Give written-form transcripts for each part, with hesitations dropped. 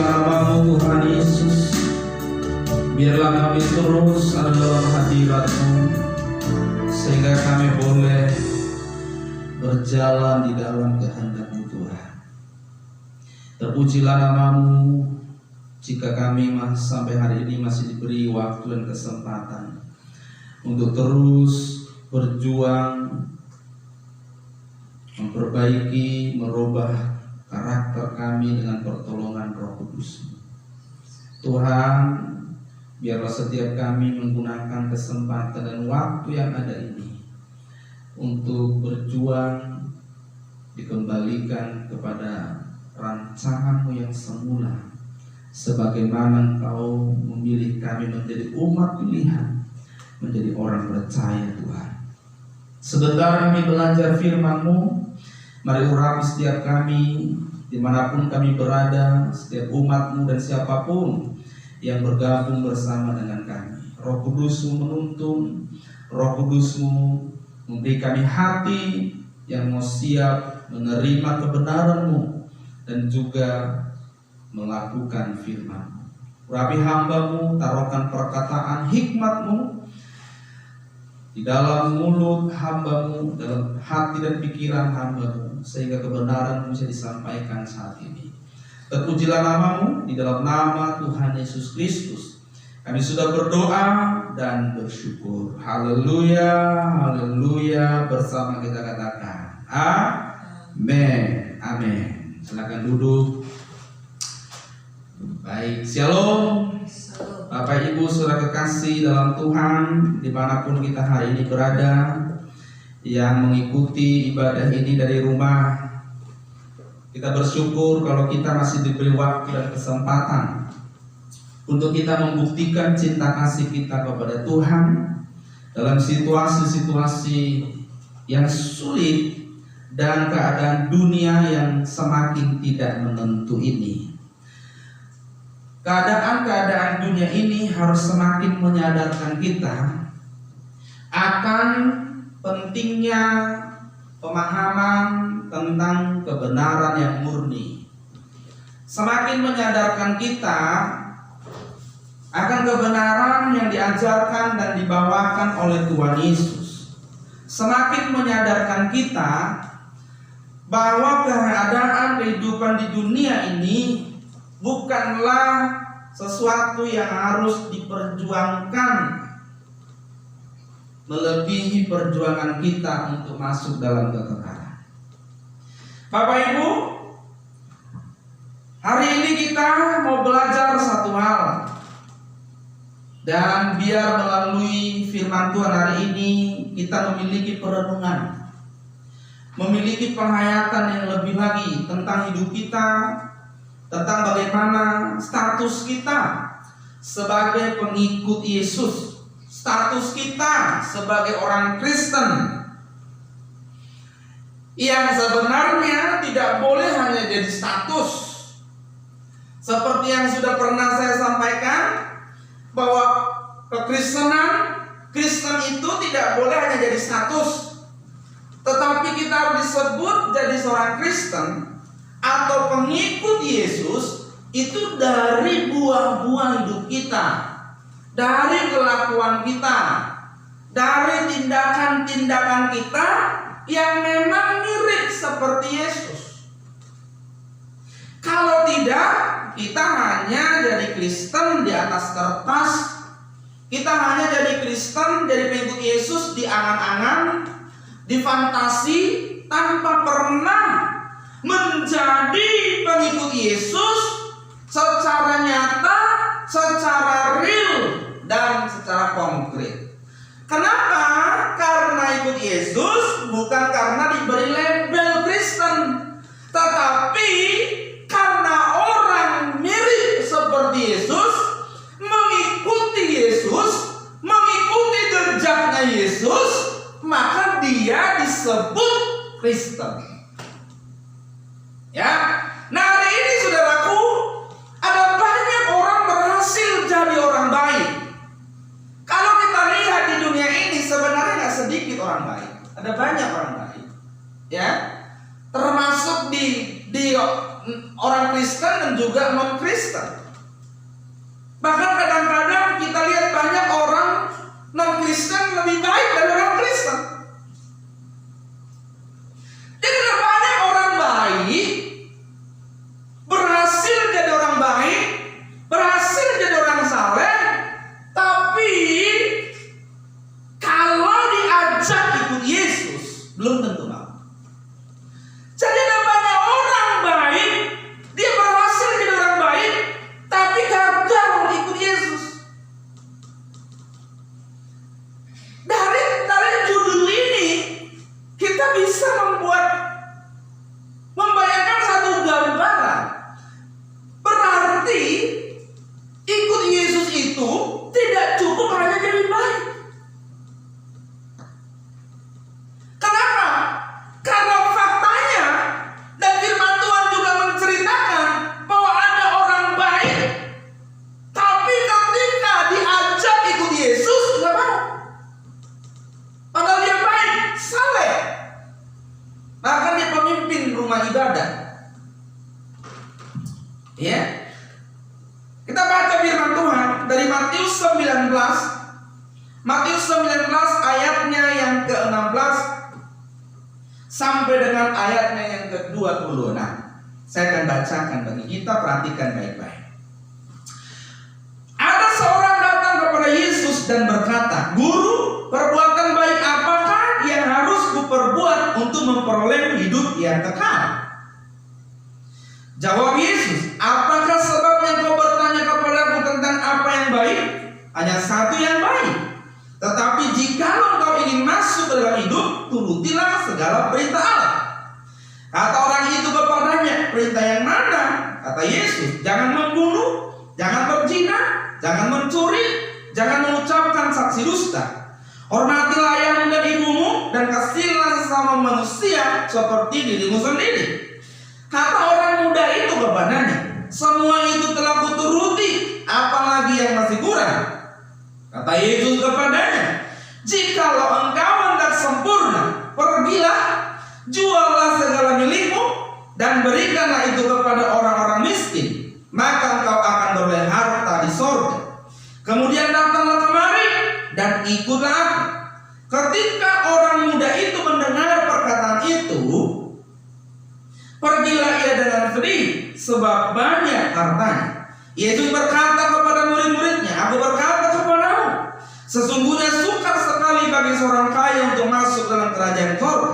namamu Tuhan Yesus. Biarlah kami terus ada dalam hadirat-Mu, sehingga kami boleh berjalan di dalam kehendak-Mu Tuhan. Terpujilah namamu jika kami sampai hari ini masih diberi waktu dan kesempatan untuk terus berjuang memperbaiki, merubah karakter kami dengan pertolongan Roh Kudus. Tuhan, biarlah setiap kami menggunakan kesempatan dan waktu yang ada ini untuk berjuang dikembalikan kepada rancangan-Mu yang semula, sebagaimana Engkau memilih kami menjadi umat pilihan, menjadi orang percaya Tuhan. Sebentar kami belajar firman-Mu. Mari urapi setiap kami, dimanapun kami berada, setiap umat-Mu dan siapapun yang bergabung bersama dengan kami. Roh Kudus-Mu menuntun, Roh Kudus-Mu memberi kami hati yang mau siap menerima kebenaran-Mu dan juga melakukan firman-Mu. Urapi hamba-Mu, taruhkan perkataan hikmat-Mu di dalam mulut hamba-Mu, dalam hati dan pikiran hamba-Mu, sehingga kebenaran bisa disampaikan saat ini. Terpujilah namamu, di dalam nama Tuhan Yesus Kristus kami sudah berdoa dan bersyukur. Haleluya, haleluya. Bersama kita katakan amin, amin. Silakan duduk. Baik, shalom Bapak Ibu saudara kekasih dalam Tuhan, dimanapun kita hari ini berada, yang mengikuti ibadah ini dari rumah. Kita bersyukur kalau kita masih diberi waktu dan kesempatan untuk kita membuktikan cinta kasih kita kepada Tuhan dalam situasi-situasi yang sulit dan keadaan dunia yang semakin tidak menentu ini. Keadaan-keadaan dunia ini harus semakin menyadarkan kita akan pentingnya pemahaman tentang kebenaran yang murni. Semakin menyadarkan kita akan kebenaran yang diajarkan dan dibawakan oleh Tuhan Yesus. Semakin menyadarkan kita bahwa keadaan kehidupan di dunia ini bukanlah sesuatu yang harus diperjuangkan melebihi perjuangan kita untuk masuk dalam kekekalan. Bapak Ibu, hari ini kita mau belajar satu hal, dan biar melalui firman Tuhan hari ini kita memiliki perenungan, memiliki penghayatan yang lebih lagi tentang hidup kita, tentang bagaimana status kita sebagai pengikut Yesus, status kita sebagai orang Kristen yang sebenarnya tidak boleh hanya jadi status. Seperti yang sudah pernah saya sampaikan, bahwa kekristenan, Kristen itu tidak boleh hanya jadi status, tetapi kita harus disebut jadi seorang Kristen atau pengikut Yesus itu dari buah-buah hidup kita, dari kelakuan kita, dari tindakan-tindakan kita yang memang mirip seperti Yesus. Kalau tidak, kita hanya jadi Kristen di atas kertas, kita hanya jadi Kristen, jadi pengikut Yesus di angan-angan, di fantasi, tanpa pernah menjadi pengikut Yesus secara nyata, secara real, dan secara konkret. Kenapa? Karena ikut Yesus bukan karena diberi label Kristen, tetapi karena orang mirip seperti Yesus, mengikuti Yesus, mengikuti jejaknya Yesus, maka dia disebut Kristen. Ya, nah hari ini saudaraku, ada banyak orang berhasil jadi orang baik. Kalau kita lihat di dunia ini sebenarnya nggak sedikit orang baik, ada banyak orang baik, ya, termasuk di orang Kristen dan juga non Kristen. Matius 19 ayatnya yang ke-16 sampai dengan ayatnya yang ke-26. Saya akan bacakan bagi kita, perhatikan baik-baik. Ada seorang datang kepada Yesus dan berkata, "Guru, perbuatan baik apakah yang harus kuperbuat untuk memperoleh hidup yang kekal?" Jawab Yesus, "Apakah sebabnya kau bertanya kepadaku tentang apa yang baik? Hanya satu yang baik. Tetapi jikalau kau ingin masuk ke dalam hidup, turutilah segala perintah Allah." Kata orang itu kepadanya, "Perintah yang mana?" Kata Yesus, "Jangan membunuh, jangan berzina, jangan mencuri, jangan mengucapkan saksi dusta. Hormatilah ayahmu dan ibumu, dan kasihilah sesama manusia seperti dirimu sendiri." Kata orang muda itu kepadanya, "Semua itu telah kuturuti, apalagi yang masih kurang?" Kata Yesus kepadanya, "Jikalau engkau hendak sempurna, pergilah, juallah segala milikmu, dan berikanlah itu kepada orang-orang miskin, maka engkau akan beroleh harta di sorga. Kemudian datanglah kemari dan ikutlah aku." Ketika orang muda itu mendengar perkataan itu, pergilah ia dengan sedih, sebab banyak hartanya. Yesus berkata kepada murid-muridnya, "Aku berkata kepadamu, sesungguhnya sukar sekali bagi seorang kaya untuk masuk dalam kerajaan sorga.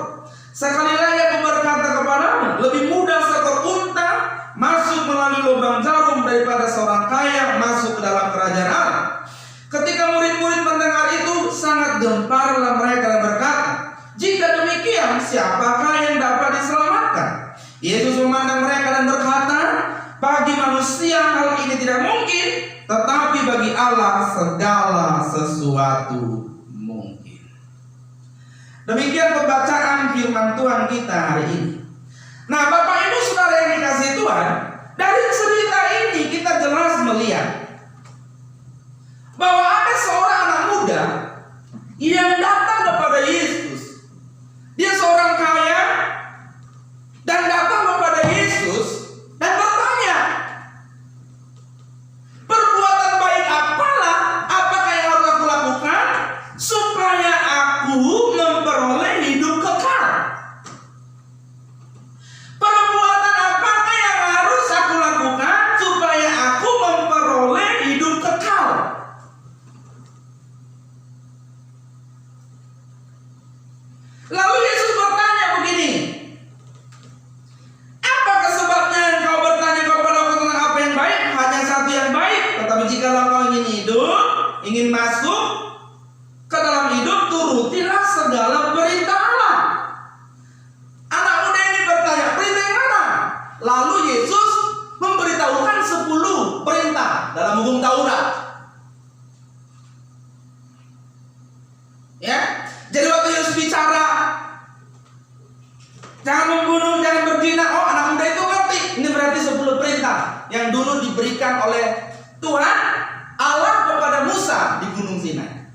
Sekali lagi aku berkata kepadamu, lebih mudah seekor unta masuk melalui lubang jarum daripada seorang kaya masuk ke dalam kerajaan Allah." Ketika murid-murid mendengar itu, sangat gemparlah mereka dan berkata, "Jika demikian, siapakah yang dapat diselamatkan?" Yesus memandang mereka dan berkata, "Bagi manusia hal ini tidak mungkin, tetapi bagi Allah segala sesuatu mungkin." Demikian pembacaan firman Tuhan kita hari ini. Nah, Bapak Ibu Saudara yang dikasihi Tuhan, dari cerita ini kita jelas melihat bahwa ada seorang anak muda yang datang kepada Yesus. Dia seorang kaya dan datang kepada Yesus dan bertanya, "Perbuatan baik apakah yang harus aku lakukan supaya aku memperoleh hidup kekal? Perbuatan apakah yang harus aku lakukan supaya aku memperoleh hidup kekal?" Lalu Yesus bertanya begini, "Apakah sebabnya engkau bertanya kepada aku tentang apa yang baik? Hanya satu yang baik. Tetapi jikalau kau ingin hidup, ingin masuk ke dalam hidup, turutilah segala perintah Allah." Anak muda ini bertanya, "Perintah yang mana?" Lalu Yesus memberitahukan 10 perintah dalam hukum Taurat. Ya, jadi waktu Yesus bicara, "Jangan membunuh, jangan berzina," oh, anak muda itu ngerti. Ini berarti 10 perintah yang dulu diberikan oleh Tuhan Allah kepada Musa di Gunung Sinai.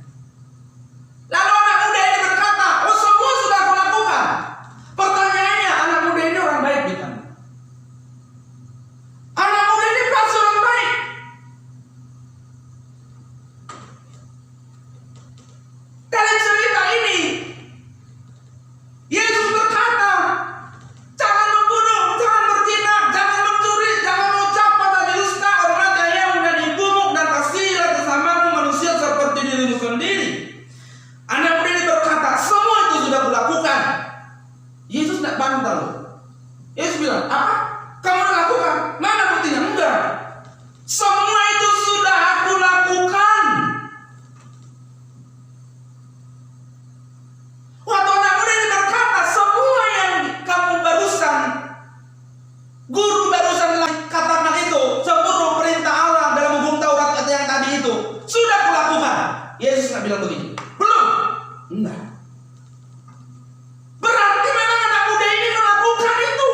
Lalu anak muda ini berkata, "Oh, semua sudah aku lakukan." Pertanyaannya, anak muda ini orang baik bukan? Anak muda ini pasti orang baik. Dari cerita ini, Yesus berkata, "Jangan membunuh, jangan berzina, jangan mencuri, jangan mengucapkan saksi dusta, hormati ayahmu dan ibumu, dan kasihilah sesamamu manusia seperti dirimu sendiri." Anak muda ini berkata, "Semua itu sudah kulakukan." Yesus tidak bantah loh. Yesus bilang, "Apa? Kamu udah lakukan? Mana buktinya?" Enggak. Semua itu sudah aku lakukan. Waktu anak muda ini berkata, "Semua yang kamu barusan, guru barusan katakan itu, 10 perintah Allah dalam hukum Taurat kata yang tadi itu, sudah kulakukan." Yesus nggak bilang begini, "Belum." Enggak. Berarti memang anak muda ini melakukan itu.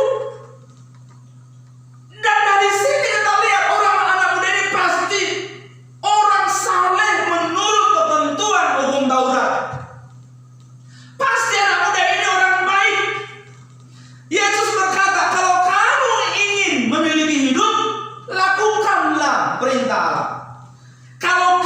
Dan dari sini kita lihat anak muda ini pasti orang saleh menurut ketentuan hukum Taurat. Pasti anak muda ini orang baik. Yesus berkata, "Kalau kamu ingin memiliki hidup, lakukanlah perintah Allah. Kalau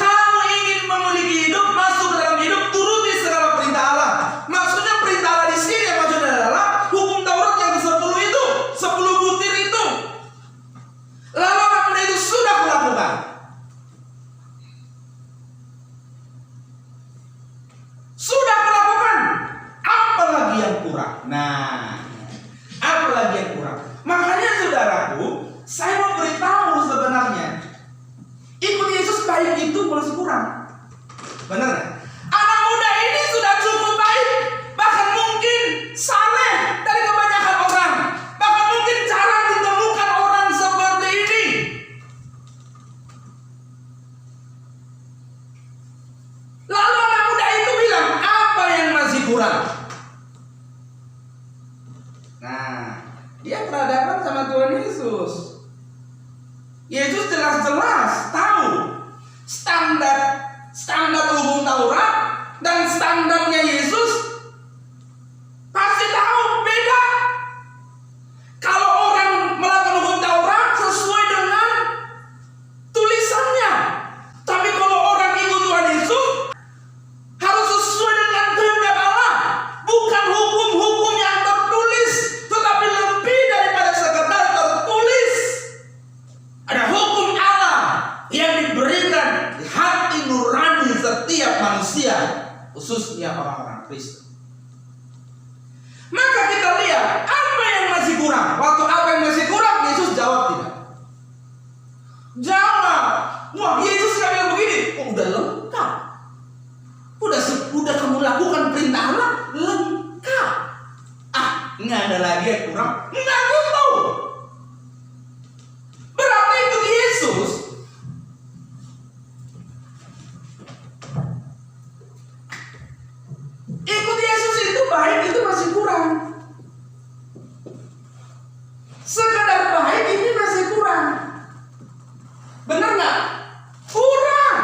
itu masih kurang. Benar nggak? Anak muda ini sudah cukup baik, bahkan mungkin saleh dari kebanyakan orang, bahkan mungkin jarang ditemukan orang seperti ini. Lalu anak muda itu bilang, apa yang masih kurang? Nah, dia berhadapan sama Tuhan Yesus. Yesus jelas-jelas tahu standar hukum Taurat dan standarnya Yesus pasti tahu beda. Kalau orang melakukan hukum Taurat sesuai dengan tulisannya, tapi kalau orang ikut Tuhan Yesus harus sesuai dengan kehendak Allah, bukan hukum-hukum yang tertulis, tetapi lebih daripada sekedar tertulis. Ada hukum Allah yang diberikan di hati nurani setiap manusia, khususnya orang-orang Kristen. Maka kita lihat apa yang masih kurang. Waktu apa yang masih kurang, Yesus jawab tidak. Jawab. Wah, Yesus nggak bilang begini. Oh, udah lengkap. Udah kamu lakukan perintah Allah, lengkap. Nggak ada lagi yang kurang. Nggak tahu. Berarti itu Yesus ikut Yesus itu baik, itu masih kurang. Sekedar baik ini masih kurang. Benar nggak? Kurang.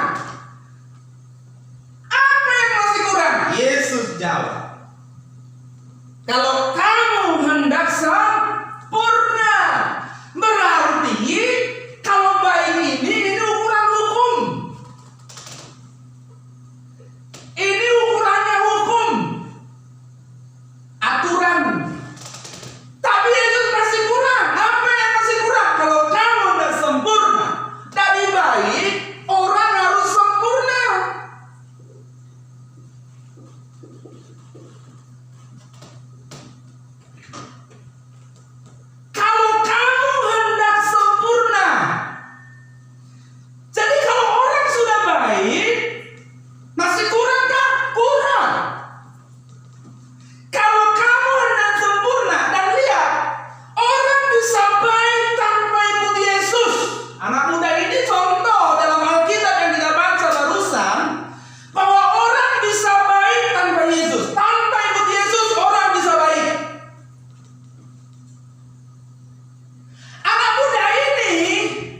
Apa yang masih kurang? Yesus jawab, kalau kamu hendak sempurna, berarti kalau baik ini ukuran hukum. Ini ukurannya hukum, aturan. Tapi Yesus masih kurang. Apa yang masih kurang? Kalau kamu hendak sempurna, dari baik orang harus sempurna. Kalau kamu hendak sempurna, jadi kalau orang sudah baik, masih kurang kah? Kurang. Kalau kamu hendak sempurna, dan lihat, orang bisa baik tanpa ikut Yesus. Anak muda ini contoh dalam Alkitab yang kita baca barusan, bahwa orang bisa baik tanpa Yesus. Tanpa ikut Yesus, orang bisa baik. Anak muda ini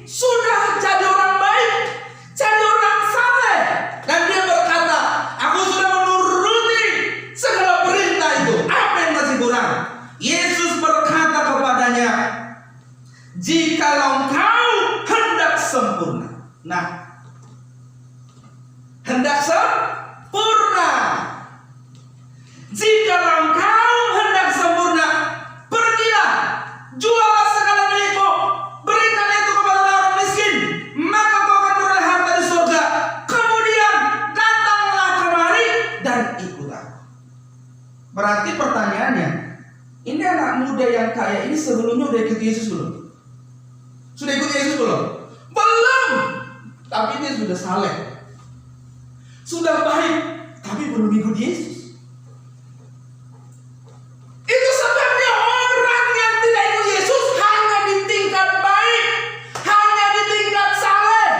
sudah jadi orang baik, jadi orang saleh, dan dia berkata, aku sudah menuruti segala perintah itu. Apa yang masih kurang? Yesus berkata kepadanya, jikalau kau hendak sempurna. Nah, hendak sempurna. Jikalau kau hendak sempurna, pergilah, jualah segala milikmu, berikan itu kepada orang miskin, maka kau akan beroleh harta di surga. Kemudian datanglah kemari dan ikut aku. Berarti pertanyaannya, ini anak muda yang kaya ini sebelumnya udah ikut Yesus belum? Sudah ikut Yesus belum? Belum. Tapi dia sudah saleh, sudah baik, tapi belum ikut Yesus. Itu sebabnya orang yang tidak ikut Yesus hanya di tingkat baik, hanya di tingkat saleh,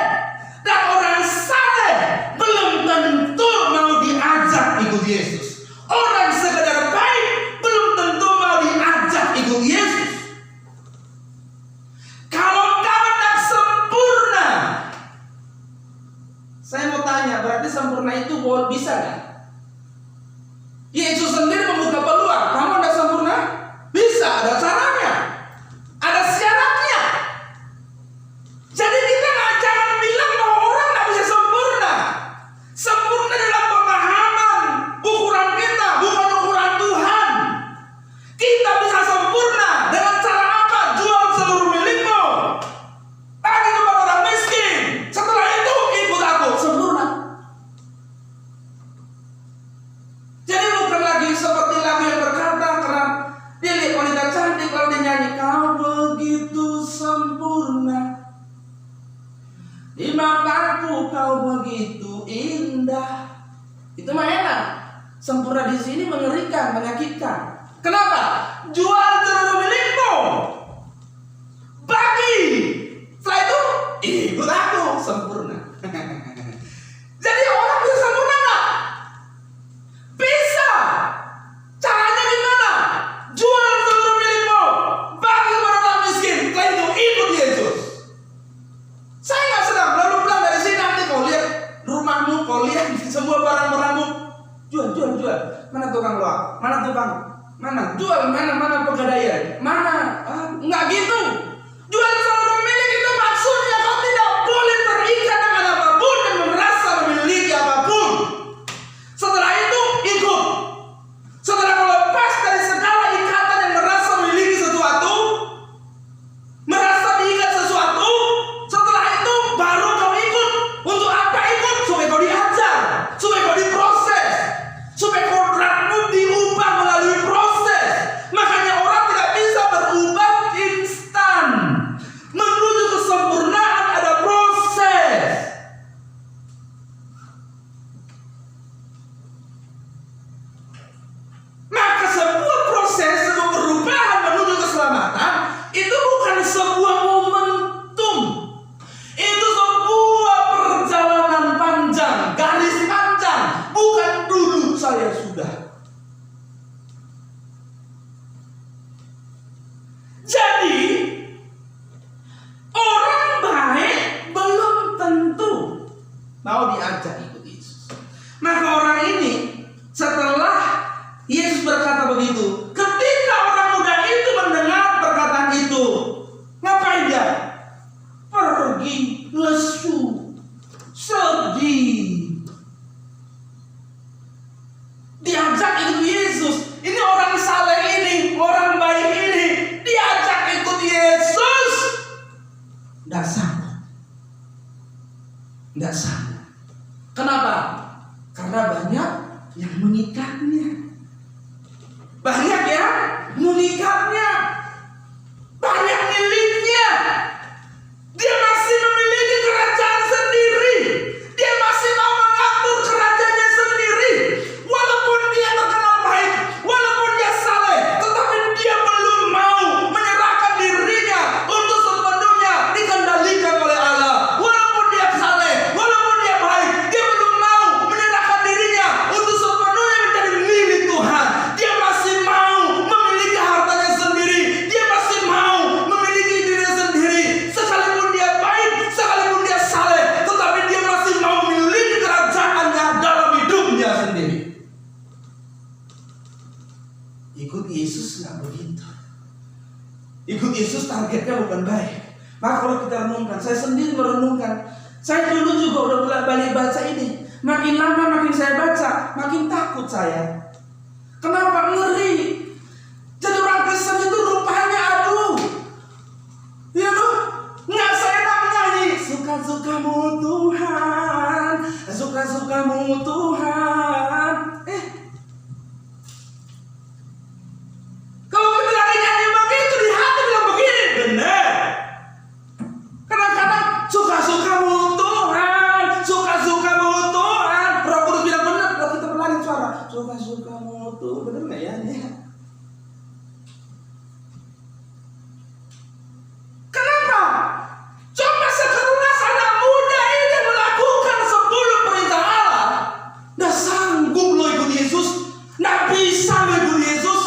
dan orang saleh belum tentu mau diajak ikut Yesus. Orang sekedar baik belum tentu mau diajak ikut Yesus. Kalau kau hendak sempurna, saya mau tanya, berarti sempurna itu bisa nggak? Yesus sendiri membuka peluang. Kamu hendak sempurna? Bisa, ada caranya, ada syaratnya. Jadi kita jangan bilang bahwa orang nggak bisa sempurna. Sempurna dalam pemahaman ukuran kita, bukan ukuran Tuhan. Kita bisa sempurna dengan cara apa? Jual seluruh milikmu, bagi kepada orang miskin. Setelah itu ikut aku, sempurna. Jadi bukan lagi seperti Tuhanku, kau begitu indah. Itu mah enak. Sempurna di sini mengerikan, menyakitkan. Kenapa? Jual seluruh milikmu, bagi. Setelah itu ikut aku, sempurna. Jadi orang bisa sempurna nggak? Bisa. Caranya gimana? Jual seluruh milikmu, bagi kepada orang miskin. Setelah itu ikut Yesus. Saya nggak sedang lalu pulang dari sini, nanti kau lihat rumahmu, kau lihat semua barang-barangmu, jual. Mana tukang loak? Mana tukang? Mana? Jual, mana pegadaian? Mana? Nggak gitu. Jual seluruh milik itu maksudnya kau tidak boleh terikat dengan apapun dan merasa memiliki apapun. Setelah itu ikut. Setelah kau lepas dari segala ikatan yang merasa memiliki sesuatu, merasa diikat sesuatu, setelah itu baru kau ikut. Untuk apa ikut? Supaya kau diajar, supaya kau diproses, supaya kodratmu diubah melalui proses. Makanya orang tidak bisa berubah instan. Menuju kesempurnaan ada proses. Maka sebuah proses, sebuah perubahan menuju keselamatan itu bukan sebuah momentum. Itu sebuah perjalanan panjang, garis panjang. Bukan dulu saya sudah. Jadi orang baik belum tentu mau diajak ikut Yesus. Maka orang ini setelah Yesus berkata begitu, ketika orang muda itu mendengar perkataan itu, ngapain dia? Pergi lesu, sedih. Diajak ikut Yesus. Ini orang saleh ini, orang baik ini, diajak ikut Yesus. Nggak sanggup. Kenapa? Karena banyak yang mengikatnya. Banyak miliknya. Dia masih memiliki kerajaan sendiri. Dia masih mau mengatur kerajaannya sendiri. Walaupun dia terkenal baik, walaupun dia saleh, tetapi dia belum mau menyerahkan dirinya untuk sepenuhnya dikendalikan oleh Allah. Walaupun dia saleh, walaupun dia baik, dia belum mau menyerahkan dirinya untuk sepenuhnya menjadi milik Tuhan. Dia masih mau memiliki hartanya sendiri. Dia masih mau memiliki dirinya sendiri. Sekalipun dia baik, sekalipun dia saleh, tetapi dia masih mau memiliki kerajaannya dalam hidupnya sendiri. Ikut Yesus nggak begitu. Ikut Yesus targetnya bukan baik. Maka kalau kita renungkan, saya sendiri merenungkan. Saya dulu juga udah bolak-balik baca ini. Makin lama makin saya baca, makin takut saya. Kenapa? Ngeri. Jadi orang Kristen itu rupanya aduh. Ya dong, nggak seenak nyanyi. Suka-sukamu Tuhan, suka-sukamu Tuhan. Kalau kita lagi nyanyi begitu, di hati bilang begini, benar. Kadang-kadang suka-sukamu Tuhan, suka-sukamu Tuhan. Roh Kudus bilang benar, kalau kita berlari suara, suka-sukamu Tuhan, benar nggak ya? Kenapa? Coba sekelas anak muda ini melakukan 10 perintah Allah. Nggak sanggup lo ikut Yesus, nggak bisa lo ikut Yesus.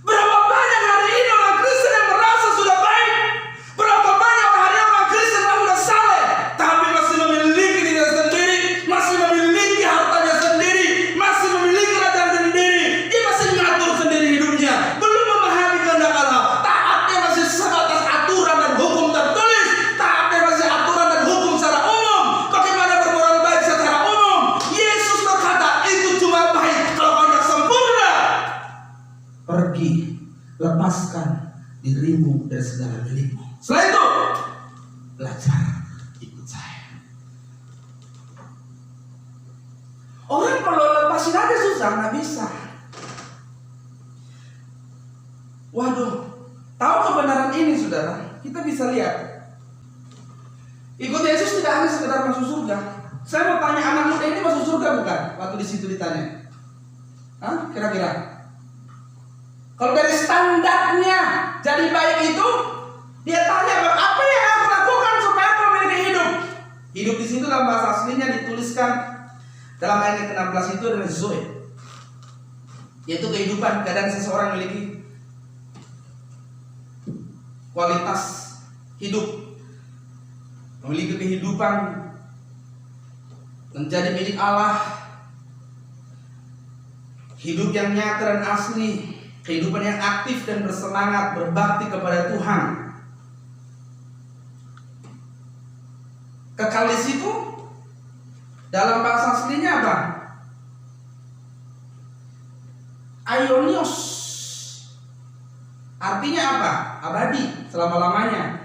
Berapa banyak hari ini orang Kristen yang merasa sudah baik. Berapa banyak hari orang Kristen yang sudah saleh, tapi masih memiliki dirinya sendiri, masih memiliki hartanya sendiri, masih memiliki kerajaan sendiri. Dia masih mengatur sendiri hidupnya, belum memahami kehendak Allah. Taatnya masih sebatas aturan dan hukum tertulis. Taatnya masih aturan dan hukum secara umum. Bagaimana bermoral baik secara umum. Yesus berkata, itu cuma baik kalau kau hendak sempurna. Pergi, lepaskan dirimu dari segala milikmu. Setelah itu, belajar ikut saya. Orang kalau lepasin aja susah, nggak bisa. Waduh, tahu kebenaran ini saudara? Kita bisa lihat Ikut Yesus tidak hanya sekedar masuk surga. Saya mau tanya, anak muda ini masuk surga bukan? Waktu di situ ditanya. Hah? Kira-kira? Kalau dari standarnya jadi baik itu, dia tanya, apa yang aku lakukan supaya aku memiliki hidup? Hidup di situ dalam bahasa aslinya dituliskan dalam ayat yang ke-16 itu adalah zoe, yaitu kehidupan, keadaan seseorang memiliki kualitas hidup, memiliki kehidupan, menjadi milik Allah, hidup yang nyata dan asli, kehidupan yang aktif dan bersemangat, berbakti kepada Tuhan. Kekal di situ dalam bahasa aslinya apa? Aionios. Artinya apa? Abadi, selama-lamanya.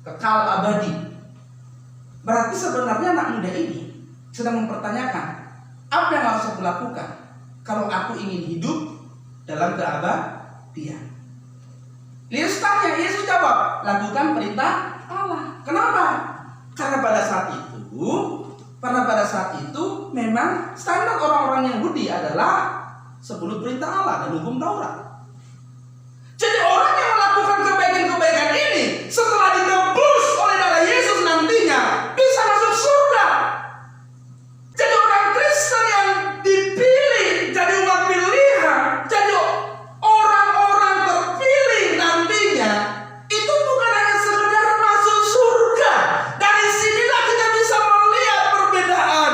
Kekal abadi. Berarti sebenarnya anak muda ini sedang mempertanyakan, apa yang harus aku lakukan kalau aku ingin hidup dalam keabadian? Yesus tanya, Yesus jawab, lakukan perintah Allah. Kenapa? Karena pada saat itu memang standar orang-orang Yahudi adalah 10 perintah Allah dan hukum Taurat. Jadi orang yang melakukan kebaikan-kebaikan ini setelah ditebus oleh darah Yesus nantinya bisa masuk surga. Jadi orang Kristen yang dipilih jadi umat pilihan, jadi orang-orang terpilih nantinya, itu bukan hanya sekedar masuk surga. Dari sinilah kita bisa melihat perbedaan.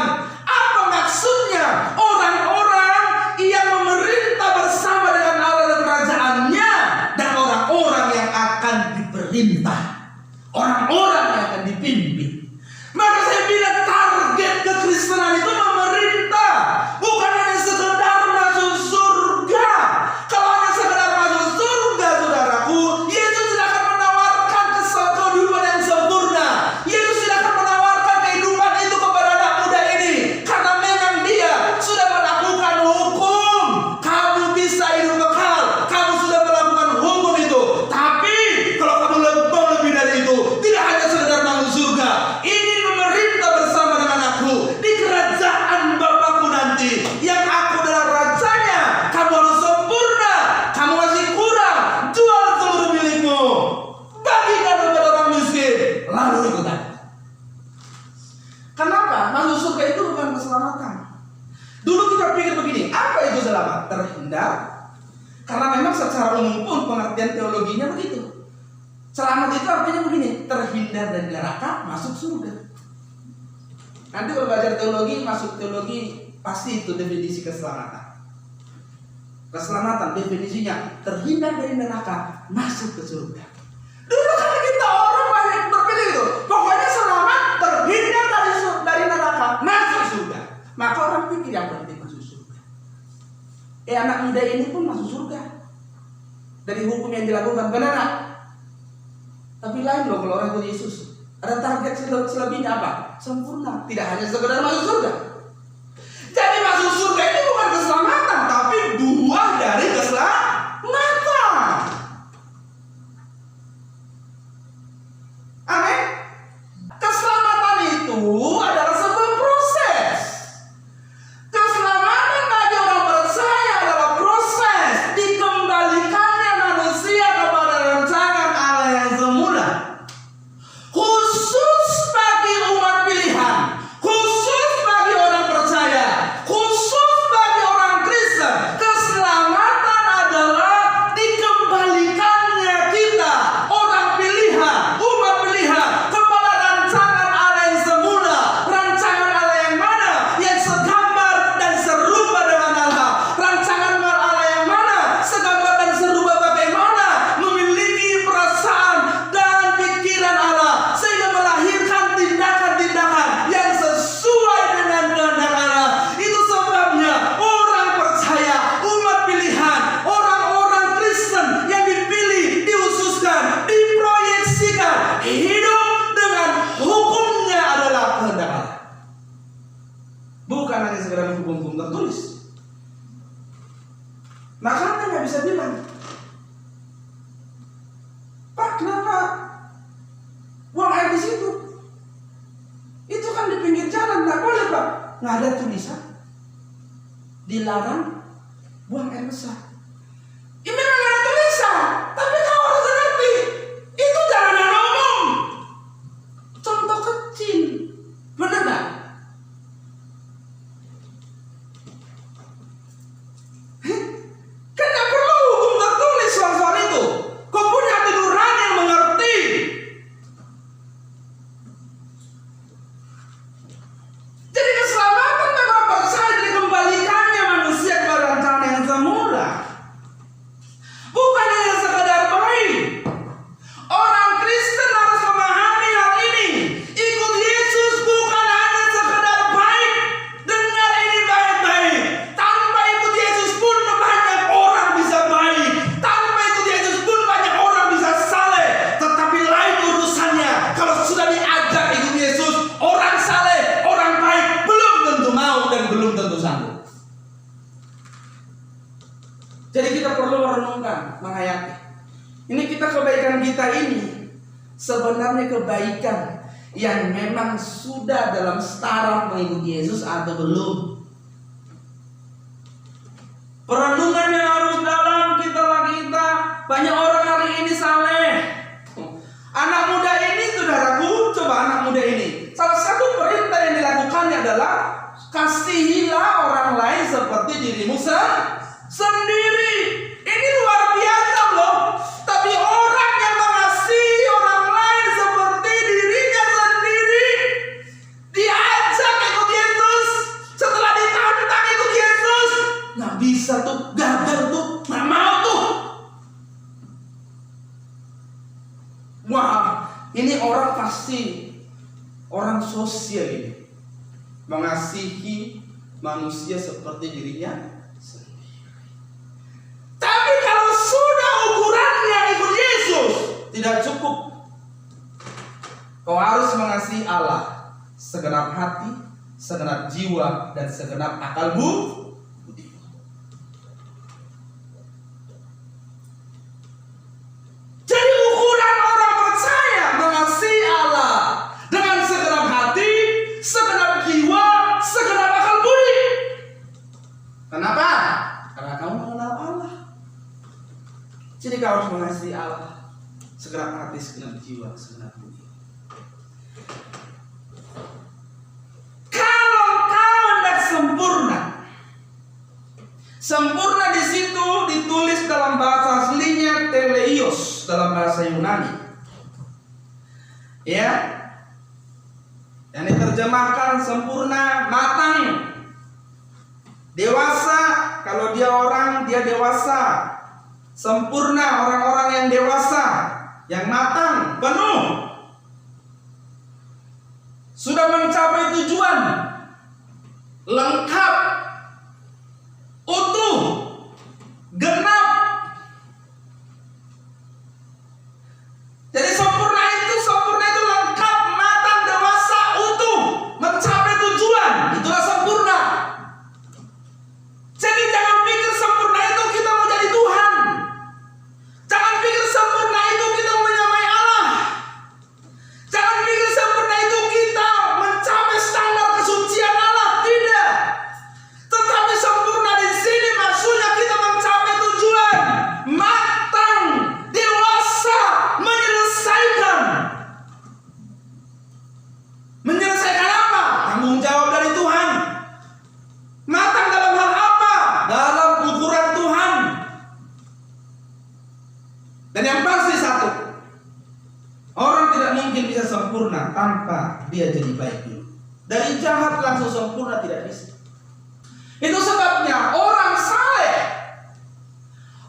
Apa maksudnya orang-orang yang memerintah bersama dengan Allah dan kerajaannya, dan orang-orang yang akan diperintah, orang-orang yang akan dipimpin. Maka saya bilang target kekristenan itu memerintah, bukan hanya sekedar masuk surga. Kalau hanya sekedar masuk surga, saudaraku, Yesus tidak akan menawarkan kehidupan yang sempurna. Yesus tidak akan menawarkan kehidupan itu kepada anak muda ini, karena memang dia sudah melakukan hukum. Kamu bisa hidup kekal, kamu sudah melakukan hukum itu. Tapi kalau kamu lebih dari itu, tidak hanya sekedar masuk surga, ingin memerintah bersama dengan aku di kerajaan Bapakku nanti, yang aku adalah rajanya. Kamu harus sempurna, kamu masih kurang. Jual seluruh milikmu, bagikan kepada orang miskin, lalu ikut aku. Kenapa? Masuk surga itu bukan keselamatan. Dulu kita pikir begini, apa itu selamat? Terhindar. Karena memang secara umum pun pengertian teologinya begitu. Selamat itu artinya begini, terhindar dari neraka, masuk surga. Nanti kalau belajar teologi, masuk teologi, pasti itu definisi keselamatan. Keselamatan definisinya terhindar dari neraka, masuk ke surga. Dulu kan kita orang banyak berpikir itu, pokoknya selamat, terhindar dari neraka, masuk surga. Maka orang pikir yang penting masuk surga. Anak muda ini pun masuk surga dari hukum yang dilakukan, benar? Tapi lain loh kalau orang ikut Yesus. Ada target selebihnya apa? Sempurna. Tidak hanya sekedar masuk surga. Jadi masuk surga ini bukan keselamatan, tapi buah dari keselamatan. Amin. Keselamatan itu adalah sebuah proses. Keselamatan bagi orang percaya adalah proses dikembalikannya manusia kepada rancangan Allah yang semula. Khusus bagi umat pilihan, khusus bagi orang percaya, khusus bagi orang Kristen, keselamatan adalah dikembalikannya kita, orang pilihan, umat pilihan, kepada rancangan Allah yang semula. Rancangan Allah yang mana? Yang segambar dan serupa dengan Allah. Rancangan Allah yang mana? Segambar dan serupa bagaimana? Memiliki perasaan dan pikiran Allah, sehingga melahirkan tindakan-tindakan yang sesuai dengan kehendak Allah. Itu sebabnya orang percaya, umat pilihan, orang-orang Kristen yang dipilih, diususkan, diproyeksikan hidup dengan hukumnya adalah kehendak Allah. Bukan hanya sekedar hukum-hukum tertulis. Makanya nggak bisa bilang, Pak, kenapa uang air di situ. Itu kan di pinggir jalan, nggak boleh Pak. Nggak ada tulisan dilarang buang air besar. Ini memang nggak ada tulisan, tapi kau harus ngerti itu jalanan umum. Contoh kecil, benar nggak? Kan nggak perlu hukum tertulis soal itu. Kau punya hati nurani yang mengerti. Jadi keselamatan memang percaya dikembalikannya manusia kepada rencana yang semula. Bukan hanya sekadar baik. Orang Kristen harus memahami hal ini. Ikut Yesus bukan hanya sekadar baik. Dengar ini baik-baik. Tanpa ikut Yesus pun banyak orang bisa baik. Tanpa ikut Yesus pun banyak orang bisa saleh. Tetapi lain urusannya kalau sudah diajak ikut Yesus, orang saleh, orang baik belum tentu mau dan belum tentu sanggup. Jadi kita perlu merenungkan, menghayati. Ini kebaikan kita ini sebenarnya kebaikan yang memang sudah dalam staraf mengikuti Yesus atau belum. Perenungan yang harus dalam kita. Banyak orang hari ini saleh. Anak muda ini, saudaraku, coba anak muda ini. Salah satu perintah yang dilakukannya adalah kasihilah orang lain seperti dirimu sendiri. Ini luar biasa loh. Tapi orang yang mengasihi orang lain seperti dirinya sendiri diajak ikut Yesus. Setelah ditantang ikut Yesus, nggak bisa tuh, gagal tuh, nggak mau tuh. Wah, ini orang pasti orang sosial ini, mengasihi manusia seperti dirinya sendiri. Tapi kalau sudah ukurannya ikut Yesus, tidak cukup. Kau harus mengasihi Allah segenap hati, segenap jiwa, dan segenap akal budi. Jadi ukuran orang percaya mengasihi Allah dengan segenap hati, segenap jiwa, segenap akal budi. Kenapa? Karena kamu mengenal Allah. Jadi kau harus mengasihi Allah segenap hati, segenap jiwa, segenap budi. Kalau kau hendak sempurna, sempurna di situ ditulis dalam bahasa aslinya teleios dalam bahasa Yunani. Ya, yang diterjemahkan sempurna, matang, dewasa. Kalau dia orang, dia dewasa. Sempurna, orang-orang yang dewasa, yang matang, penuh, sudah mencapai tujuan, lengkap, utuh, genap. Jadi sempurna itu lengkap, matang, dewasa, utuh, mencapai tujuan. Itulah sempurna. Jadi jangan pikir sempurna itu kita mau jadi Tuhan. Jangan pikir sempurna itu kita menyamai Allah. Jangan pikir sempurna itu kita mencapai standar kesucian Allah. Tidak. Tetapi sempurna di sini maksudnya kita mencapai tujuan, matang, dewasa, menyelesaikan. Menyelesaikan apa? Tanggung jawab dari Tuhan. Matang dalam hal apa? Dalam ukuran Tuhan. Dan yang pasti satu, orang tidak mungkin bisa sempurna tanpa dia jadi baik dulu. Dari jahat langsung sempurna tidak bisa. Itu sebabnya orang saleh,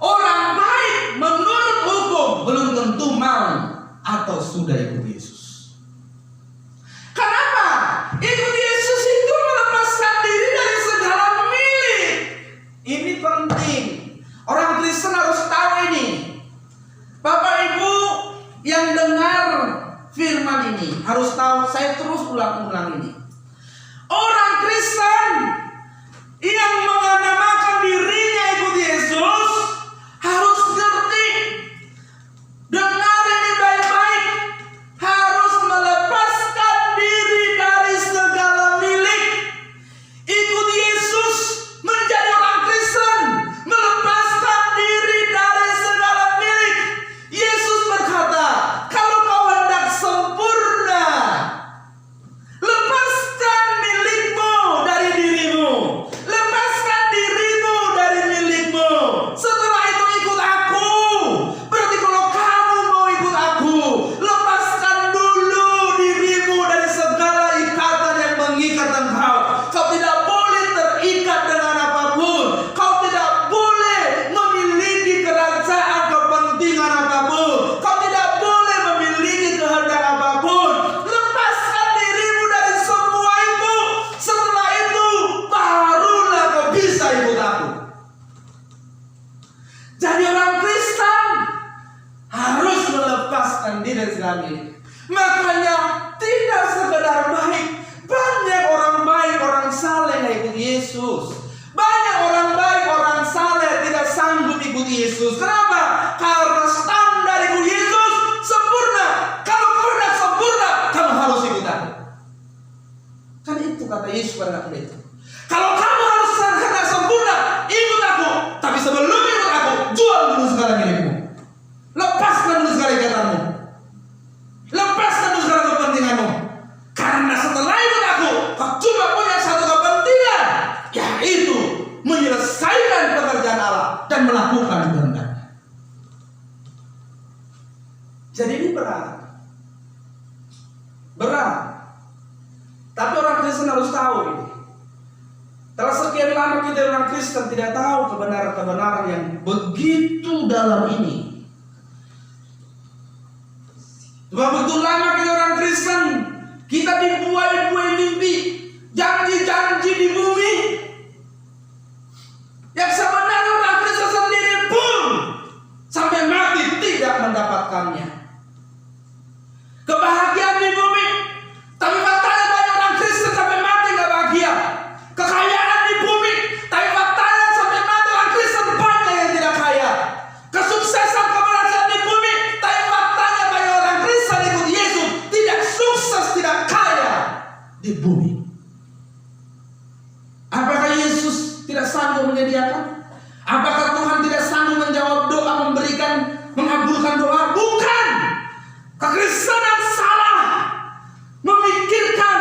orang baik menurut hukum belum tentu mau atau sudah ikut Yesus. Kenapa? Ikut Yesus itu melepaskan diri dari segala milik. Ini penting. Orang Kristen harus tahu ini. Bapak Ibu yang dengar firman ini harus tahu, saya terus ulang-ulang ini. Orang Kristen yang menamakan dirinya ikut Yesus harus ngerti, dengar ini baik-baik, harus melepas itu kata Yesus pada anak muda itu. Kalau kamu harus hendak sempurna, ikut aku. Tapi sebelum ikut aku, jual dulu segala milikmu. Lepaskan dulu segala ikatanmu. Lepaskan dulu segala kepentinganmu. Karena setelah ikut aku, kau cuma punya satu kepentingan, yaitu menyelesaikan pekerjaan Allah dan melakukan kehendak. Jadi ini berat. Tapi orang Kristen harus tahu ini. Telah sekian lama kita orang Kristen tidak tahu kebenaran-kebenaran yang begitu dalam ini. Begitu lama kita orang Kristen, kita dibuai-buai mimpi, janji-janji di bumi. Yang sebenarnya orang Kristen sendiri pun sampai mati tidak mendapatkannya. Kebahagiaan di bumi, tapi faktanya banyak orang Kristen sampai mati gak bahagia. Kekayaan di bumi, tapi faktanya sampai mati orang Kristen banyak yang tidak kaya. Kesuksesan keberhasilan di bumi, tapi faktanya banyak orang Kristen ikut Yesus tidak sukses, tidak kaya di bumi. Apakah Yesus tidak sanggup menyediakan? Apakah Tuhan tidak sanggup menjawab doa, mengabulkan doa? Bukan. Kekristenan salah memikirkan,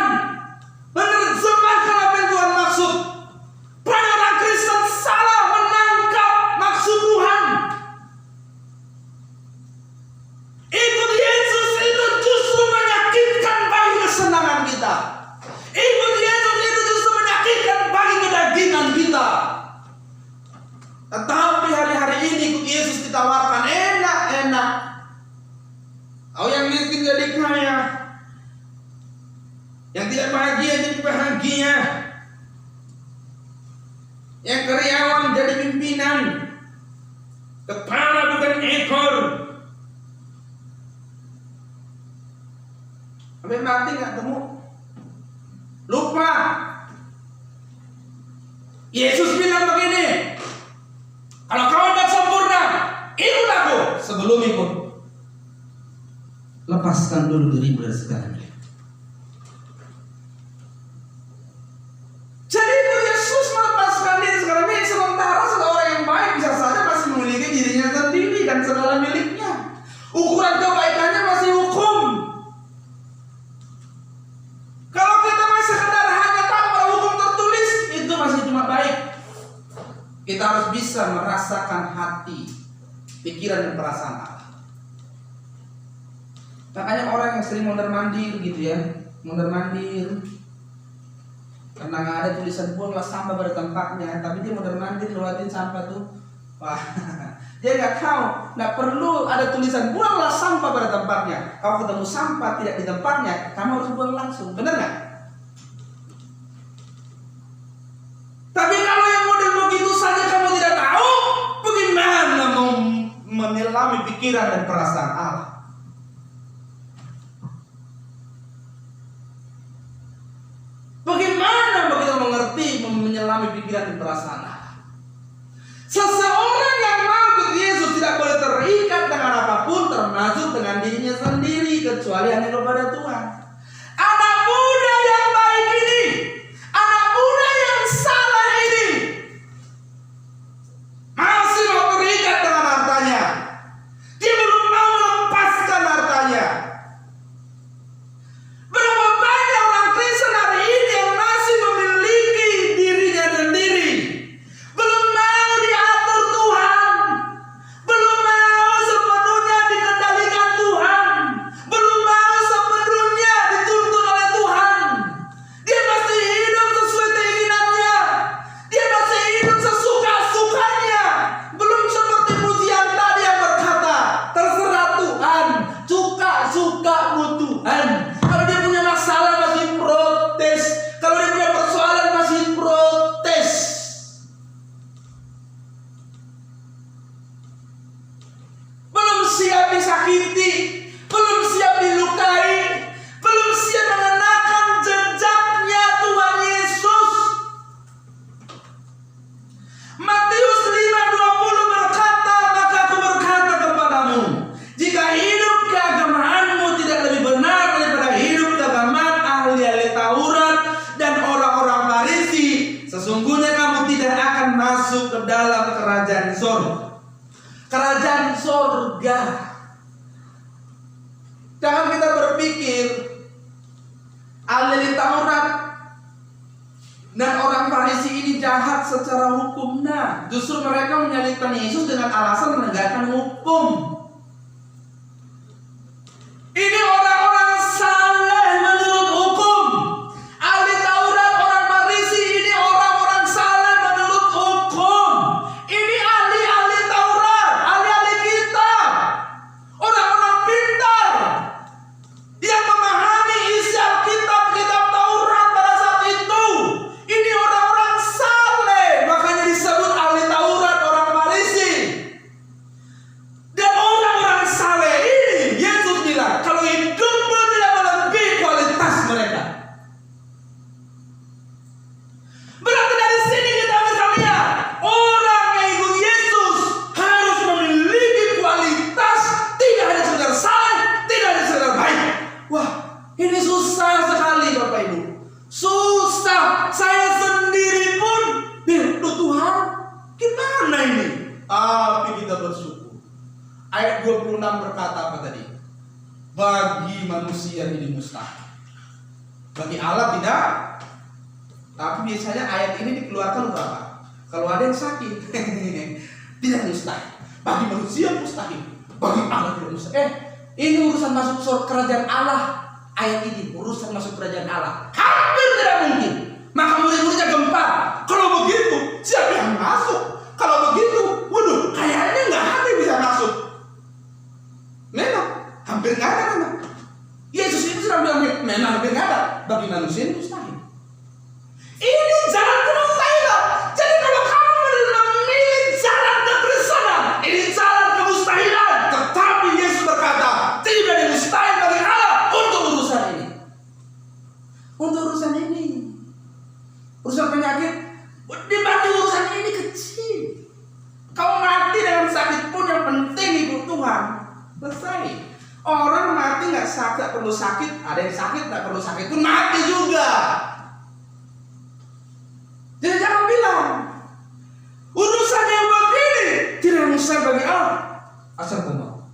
menerjemahkan apa yang Tuhan maksud. Banyak orang Kristen salah menangkap maksud Tuhan. Ikut Yesus itu justru menyakitkan bagi kesenangan kita. Ikut Yesus itu justru menyakitkan bagi kedagingan kita. Tetapi hari-hari ini ikut Yesus ditawarkan enak-enak. Oh, yang miskin jadi kaya, yang tidak bahagia jadi bahagia, yang karyawan jadi pimpinan, kepala bukan ekor. Sampai mati nggak temu, lupa. Yesus bilang begini, kalau kau hendak sempurna, ikut aku. Sebelum ikut, lepaskan dulu dirimu dari segalanya. Jadi itu Yesus melepaskan diri segala milik, sementara seorang yang baik bisa saja masih memiliki dirinya sendiri dan segala miliknya. Ukuran kebaikannya masih hukum. Kalau kita masih sekedar hanya tahu bahwa hukum tertulis, itu masih cuma baik. Kita harus bisa merasakan hati, pikiran dan perasaan Allah. Makanya orang yang sering mondar-mandir gitu ya, mondar-mandir karena nggak ada tulisan buanglah sampah pada tempatnya, tapi dia mondar-mandir lewatin sampah tuh, wah, dia nggak tahu, nggak perlu ada tulisan buanglah sampah pada tempatnya. Kalau ketemu sampah tidak di tempatnya, kamu harus buang langsung, benar nggak? Tapi kalau yang model begitu saja kamu tidak tahu, bagaimana mau menyelami pikiran dan perasaan Allah? Bagaimana begitu mengerti, menyelami pikiran dan perasaan Allah? Seseorang yang mau ikut Yesus tidak boleh terikat dengan apapun, termasuk dengan dirinya sendiri, kecuali hanya kepada Tuhan. Anak muda yang baik ini, anak muda yang salah ini, masih mau terikat dengan hartanya. Dia belum mau melepaskan hartanya. Berapa banyak orang Kristen hari ini yang masih memiliki dirinya sendiri, belum mau diatur Tuhan, belum mau sepenuhnya dikendalikan Tuhan, belum mau sepenuhnya Dan orang Farisi ini jahat secara hukum. Nah, justru mereka menyalibkan Yesus dengan alasan menegakkan hukum. Ini orang-orang saleh menurut hukum. Ahli Taurat, orang Farisi ini orang-orang saleh menurut hukum. Ini ahli-ahli Taurat, ahli-ahli kitab, orang-orang pintar yang memahami isi Alkitab, kitab Taurat pada saat itu. Ini orang-orang saleh, makanya disebut ahli Taurat, orang Farisi. Dan orang-orang saleh ini, Yesus bilang, kalau hidupmu tidak melebihi kualitas mereka. Berarti dari sini kita bisa lihat, orang yang ikut Yesus harus memiliki kualitas, tidak hanya sekedar saleh, tidak hanya sekedar baik. Wah, ini susah sekali Bapak Ibu. Susah. Saya sendiri pun Tuhan, gimana ini? Tapi kita bersyukur. Ayat 26 berkata apa tadi? Bagi manusia ini mustahil, bagi Allah tidak. Tapi biasanya ayat ini dikeluarkan berapa? Kalau ada yang sakit tidak mustahil. Bagi manusia mustahil, bagi Allah tidak mustahil. Ini urusan masuk surga kerajaan Allah. Ayat ini urusan masuk kerajaan Allah hampir tidak mungkin. Maka murid-muridnya gempar. Kalau begitu siapa yang masuk? Kalau begitu, waduh, kayaknya nggak ada yang bisa masuk. Memang hampir nggak ada memang. Yesus itu sudah bilang memang hampir nggak ada. Bagi manusia ini mustahil. Ini jalan kemustahilan. Jadi kalau kamu memilih jalan kekristenan, ini jalan kemustahilan. Tetapi Yesus berkata, tidak ada yang mustahil bagi Allah untuk urusan ini. Untuk urusan ini, urusan penyakit, dibanding urusan ini kecil. Kau mati dengan sakit pun yang penting ikut Tuhan. Selesai. Orang mati nggak sakit, nggak perlu sakit. Ada yang sakit nggak perlu sakit pun mati juga. Jadi jangan bilang urusan yang begini tidak mustahil bagi Allah. Asal kau mau.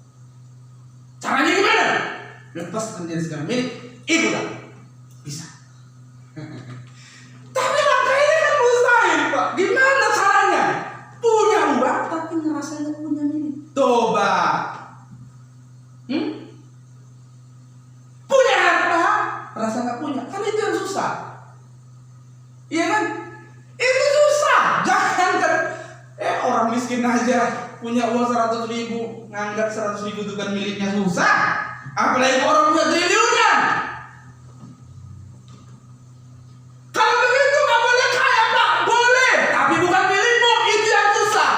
Caranya gimana? Lepas menjadi segala milik, ikutlah. Bisa. Tapi langkah ini kan mustahil, Pak. Gimana caranya? Punya uang tapi ngerasa nggak punya milik. Coba. Punya harta, rasa nggak punya. Kan itu yang susah. Iya kan? Itu susah. Jangan kan orang miskin aja punya uang 100.000, nganggap 100.000 itu kan miliknya, susah. Apalagi orang punya triliunan. Kalau begitu nggak boleh kaya, Pak. Boleh, tapi bukan milikmu. Itu yang susah.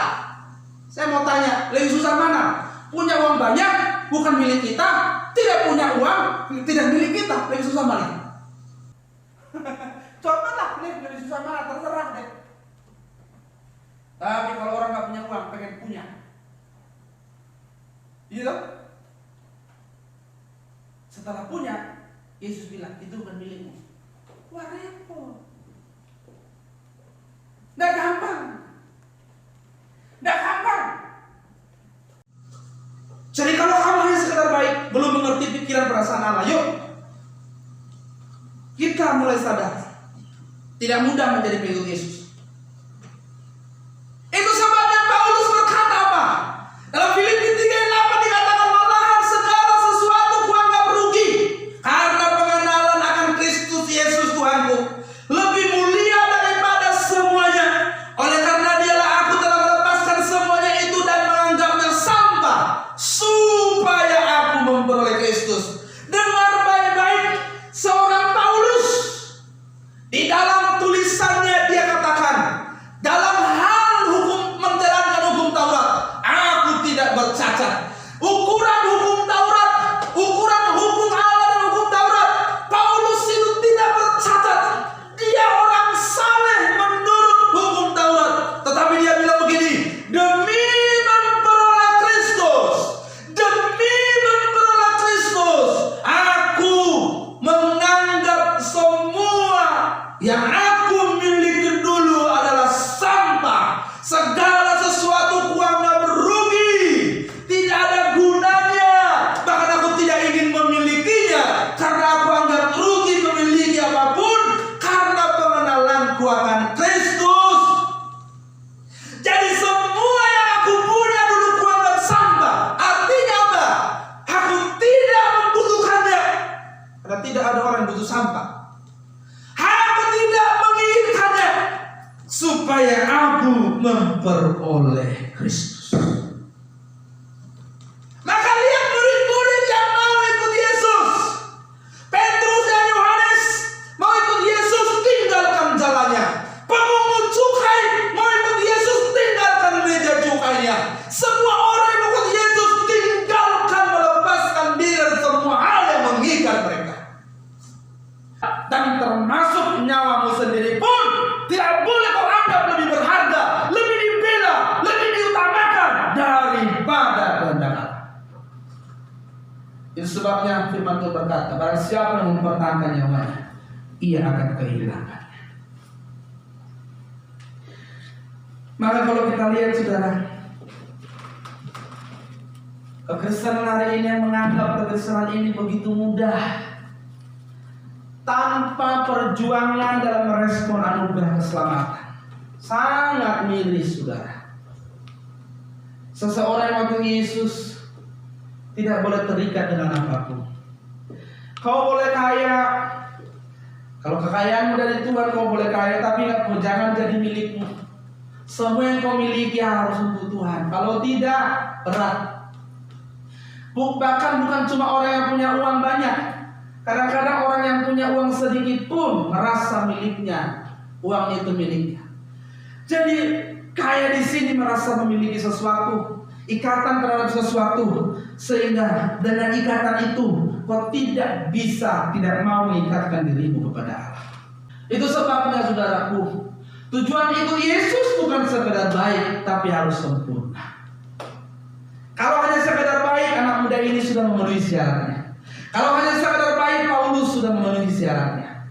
Saya mau tanya, lebih susah mana? Punya uang banyak, bukan milik kita. Tidak punya uang, tidak milik kita. Lebih susah mana? Cobalah, lebih susah mana? Terserah deh. Tapi kalau orang nggak punya uang, pengen punya, iya. Setelah punya, Yesus bilang itu bukan milikmu. Wah, repot. Nggak gampang. Nggak gampang. Jadi kalau kamu hanya sekedar baik, belum mengerti pikiran perasaan Allah, yuk kita mulai sadar. Tidak mudah menjadi pengikut Yesus. Itu sebabnya Paulus berkata apa? Dalam Filipi 3:8 dikatakan, malahan segala sesuatu kuanggap rugi karena pengenalan akan Kristus Yesus Tuhanku lebih mulia daripada semuanya. Oleh karena dialah aku telah melepaskan semuanya itu dan menganggapnya sampah supaya aku memperoleh Kristus. Dengar baik-baik, seorang Paulus di dalam tulisannya dia katakan, dalam hal hukum, menjalankan hukum Taurat, aku tidak bercacat. Ukuran hukum Taurat, ukuran hukum Allah dan hukum Taurat, Paulus itu tidak bercacat. Dia orang saleh menurut hukum Taurat. Tetapi dia bilang begini, demi memperoleh Kristus, demi memperoleh Kristus, aku menganggap semua yang aku miliki dulu adalah sampah. Segala sesuatu kuanggap rugi, tidak ada gunanya. Bahkan aku tidak ingin memilikinya, karena aku anggap rugi memiliki apapun karena pengenalanku akan ragu memperoleh Kristus. Maka lihat murid-murid yang mau ikut Yesus. Petrus dan Yohanes mau ikut Yesus, tinggalkan jalannya. Pemungut cukai mau ikut Yesus, tinggalkan meja cukainya. Semua orang yang mau ikut Yesus, tinggalkan, melepaskan diri dari semua hal yang mengikat mereka. Dan termasuk nyawamu sendiri pun tidak boleh kau anggap lebih berharga, lebih dibela, lebih diutamakan daripada kehendak Allah. Itu sebabnya firman Tuhan berkata, barang siapa yang mempertahankan nyawanya, ia akan kehilangannya. Maka kalau kita lihat saudara, kekristenan hari ini yang menganggap kekristenan ini begitu mudah, tanpa perjuangan dalam merespon anugerah keselamatan, sangat miris saudara. Seseorang yang mengikuti Yesus tidak boleh terikat dengan apapun. Kau boleh kaya, kalau kekayaanmu dari Tuhan kau boleh kaya, tapi jangan jadi milikmu. Semua yang kau miliki harus untuk Tuhan. Kalau tidak, berat. Bahkan bukan cuma orang yang punya uang banyak. Kadang-kadang orang yang punya uang sedikit pun merasa miliknya, uang itu miliknya. Jadi kaya di sini merasa memiliki sesuatu, ikatan terhadap sesuatu, sehingga dengan ikatan itu kau tidak mau mengikatkan dirimu kepada Allah. Itu sebabnya saudaraku, tujuan ikut Yesus bukan sekedar baik, tapi harus sempurna. Kalau hanya sekedar baik, anak muda ini sudah memenuhi syaratnya. Kalau hanya sekedar baik, Paulus sudah memenuhi syaratnya.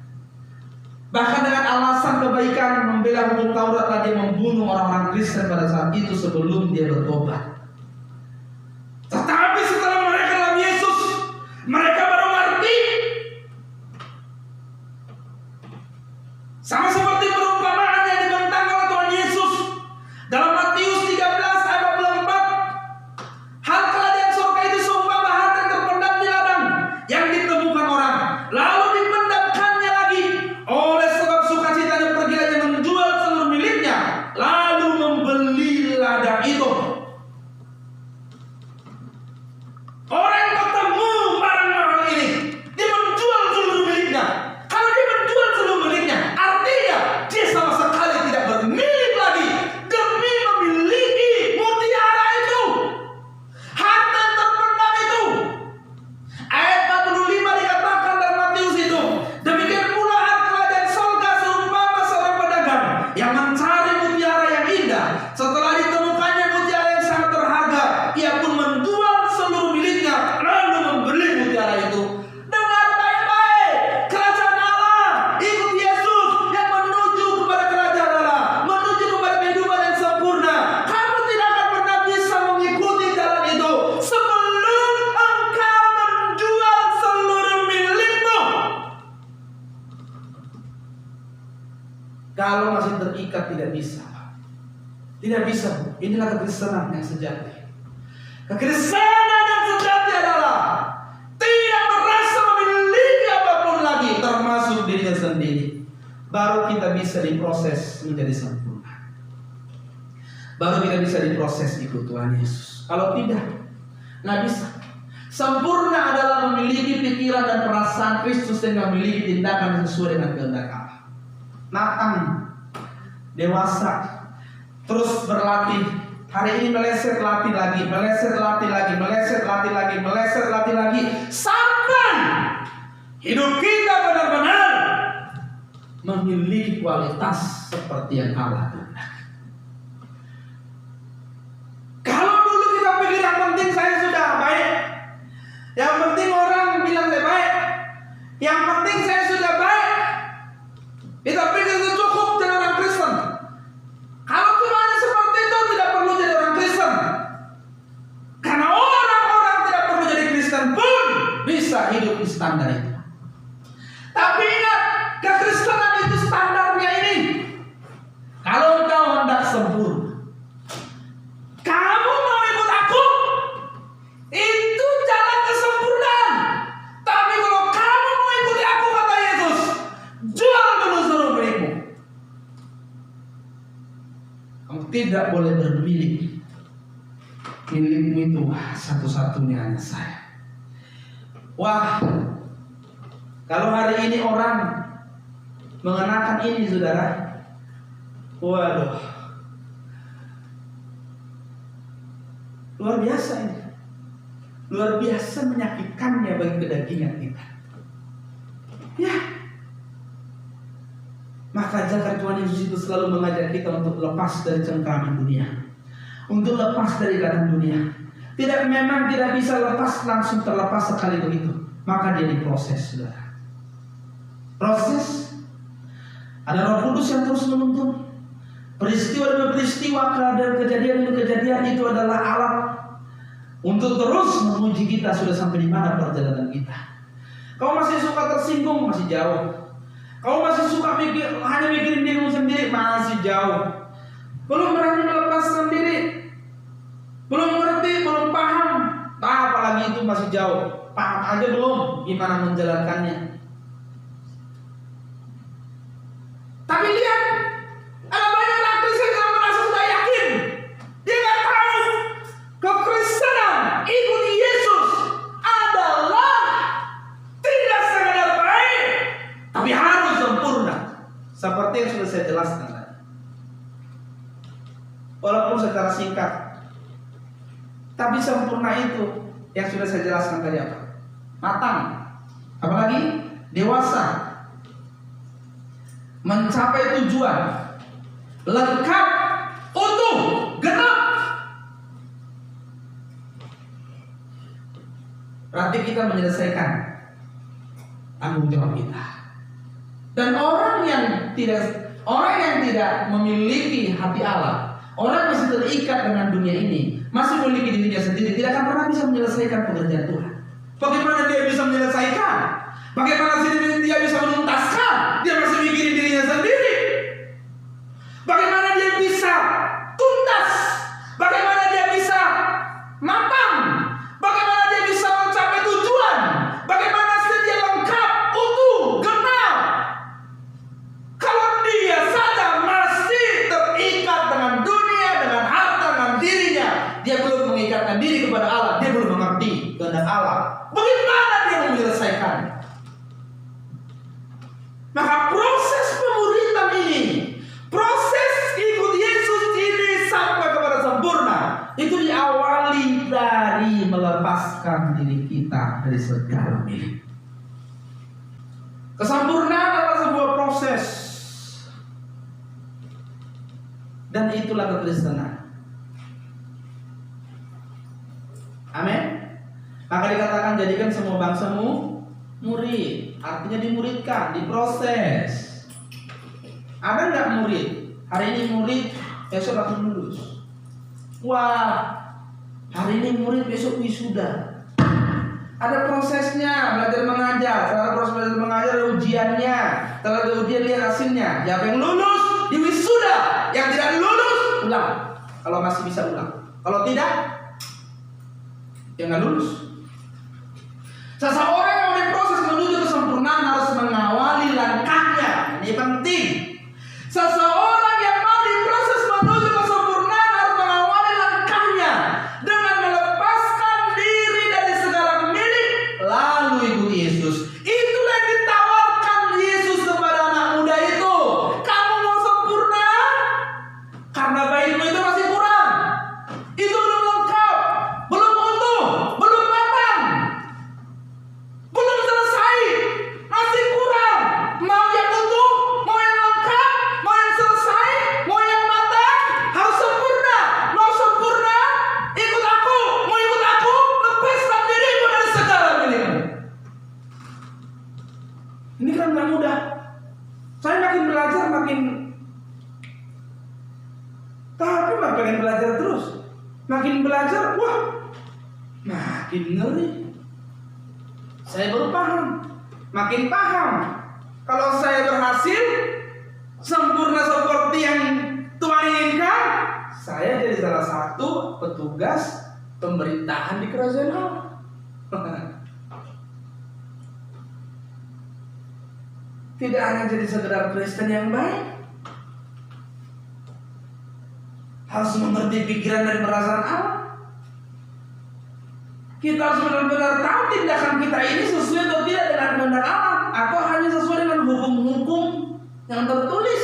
Bahkan dengan alasan kebaikan membela hukum Taurat, dia membunuh orang-orang Kristen pada saat itu sebelum dia bertobat. Tetapi setelah mereka dalam Yesus, mereka baru mengerti. Sama seperti perumpamaan yang dibentangkan oleh Tuhan Yesus dalam Matius 13 ayat 44. Hal kerajaan surga itu seumpama harta yang terpendam di ladang, yang ditemukan orang, lalu dipendamkannya lagi. Oleh sebab sukacitanya pergilah ia menjual seluruh miliknya, lalu membeli ladang itu. Orang yang ketemu barang mahal ini, dia menjual seluruh miliknya. Kalau dia menjual seluruh miliknya, artinya dia sama sekali tidak bermilik lagi demi memiliki mutiara itu, harta yang terpendam itu. Ayat 45 dikatakan dalam Matius itu, demikian pula harta kerajaan surga seumpama seorang pedagang yang mencari mutiara yang indah. Setelah ditemukannya mutiara yang sangat berharga, ia pun menjual seluruh miliknya, lalu membeli mutiara itu. Dengar baik-baik, kerajaan Allah, ikut Yesus yang menuju kepada kerajaan Allah, menuju kepada kehidupan yang sempurna. Kamu tidak akan pernah bisa mengikuti jalan itu sebelum engkau menjual seluruh milikmu. Kalau masih terikat, tidak bisa. Tidak bisa. Inilah kekristenan yang sejati. Kekristenan yang sejati adalah tidak merasa memiliki apapun lagi, termasuk dirinya sendiri. Baru kita bisa diproses menjadi sempurna. Baru kita bisa diproses ikut Tuhan Yesus. Kalau tidak, nggak bisa. Sempurna adalah memiliki pikiran dan perasaan Kristus dan memiliki tindakan sesuai dengan kehendak Allah. Matang, dewasa, terus berlatih. Hari ini meleset, latih lagi, meleset, latih lagi, meleset, latih lagi, meleset, latih lagi, sampai hidup kita benar-benar memiliki kualitas seperti yang Allah kehendaki. Kalau dulu kita pikir yang penting saya sudah baik, yang penting orang bilang saya baik, yang penting saya sudah baik, kita pikir itu cukup jadi orang Kristen. Kalau cuma hanya seperti itu, tidak perlu jadi orang Kristen. Karena orang-orang tidak perlu jadi Kristen pun bisa hidup di standar itu. Tapi ingat, kekristenan itu standarnya ini. Kalau engkau tidak boleh bermilik. Milikmu itu satu-satunya hanya saya. Wah, kalau hari ini orang mengenakan ini, saudara, waduh, luar biasa ini. Luar biasa menyakitkannya bagi kedagingan kita. Ya, maka jangan Tuhan Yesus itu selalu mengajak kita untuk lepas dari cengkraman dunia, untuk lepas dari ikatan dunia. Memang tidak bisa lepas langsung terlepas sekali begitu. Maka dia diproses, saudara. Proses. Ada Roh Kudus yang terus menuntun. Peristiwa demi peristiwa, kejadian demi kejadian itu adalah alat untuk terus menguji kita sudah sampai di mana perjalanan kita. Kau masih suka tersinggung, masih jauh. Kau masih suka hanya mikirin dirimu sendiri, masih jauh. Belum berani melepaskan diri, belum ngerti, belum paham. Apalagi itu masih jauh. Paham aja belum gimana menjalankannya. Tapi lihat, ada banyak orang Kristen yang merasa sudah yakin. Dia nggak tahu kekristenan, ikut Yesus adalah tidak sekedar baik, tapi harus sempurna. Seperti yang sudah saya jelaskan tadi. Walaupun secara singkat, tapi sempurna itu yang sudah saya jelaskan tadi apa? Matang, apalagi dewasa, mencapai tujuan, lengkap, utuh, genap. Berarti kita menyelesaikan tanggung jawab kita. Dan orang yang tidak memiliki hati Allah, orang masih terikat dengan dunia ini, masih memiliki dirinya sendiri, tidak akan pernah bisa menyelesaikan pekerjaan Tuhan. Bagaimana dia bisa menyelesaikan? Bagaimana dia bisa menuntaskan? Dia masih mikirin dirinya sendiri. Bagaimana dia bisa tuntas? Bagaimana dia bisa matang? Bagaimana dia bisa mencapai tujuan? Bagaimana dia lengkap, utuh, genap? Kalau dia saja masih terikat dengan dunia, dengan harta, dengan dirinya, dia belum mengikatkan diri kepada Allah, dia belum mengerti kehendak Allah. Bagaimana dia menyelesaikan? Maka proses pemuridan ini, proses ikut Yesus ini sampai kepada sempurna, itu diawali dari melepaskan diri kita dari segala milik. Kesempurnaan adalah sebuah proses, dan itulah kekristenan. Amin. Maka dikatakan jadikan semua bangsamu murid, artinya dimuridkan, diproses. Ada nggak murid? Hari ini murid, besok langsung lulus. Wah, hari ini murid, besok wisuda. Ada prosesnya, belajar mengajar. Setelah proses belajar mengajar, ada ujiannya. Setelah ada ujian, lihat hasilnya. Siapa yang lulus, di wisuda. Yang tidak lulus, ulang. Kalau masih bisa ulang. Kalau tidak, ya nggak lulus. Seseorang yang diproses menuju kesempurnaan harus mengawali langkahnya. Ini penting. Seseorang yang mau diproses menuju kesempurnaan harus mengawali langkahnya dengan melepaskan diri dari segala milik, lalu ikut Yesus. Itulah yang ditawarkan Yesus kepada anak muda itu. Kamu mau sempurna? Karena bayimu itu masih kurang. Itu belum lengkap, belum utuh, belum matang, belum selesai, masih kurang. Mau yang utuh, mau yang lengkap, mau yang selesai, mau yang matang, harus sempurna. Mau sempurna, ikut aku. Mau ikut aku, lepaskan dirimu dari segala milikmu. Ini kan gak mudah. Saya makin belajar tapi pengen belajar terus. Makin belajar, wah, makin ngeri. Saya baru paham, makin paham. Kalau saya berhasil sempurna seperti yang Tuhan inginkan, saya jadi salah satu petugas pemerintahan di kerajaan Allah. Tidak hanya jadi sekedar Kristen yang baik, harus mengerti pikiran dan perasaan Allah. Kita harus benar-benar tahu tindakan kita ini sesuai atau tidak dengan kehendak Allah, atau hanya sesuai dengan hukum-hukum yang tertulis,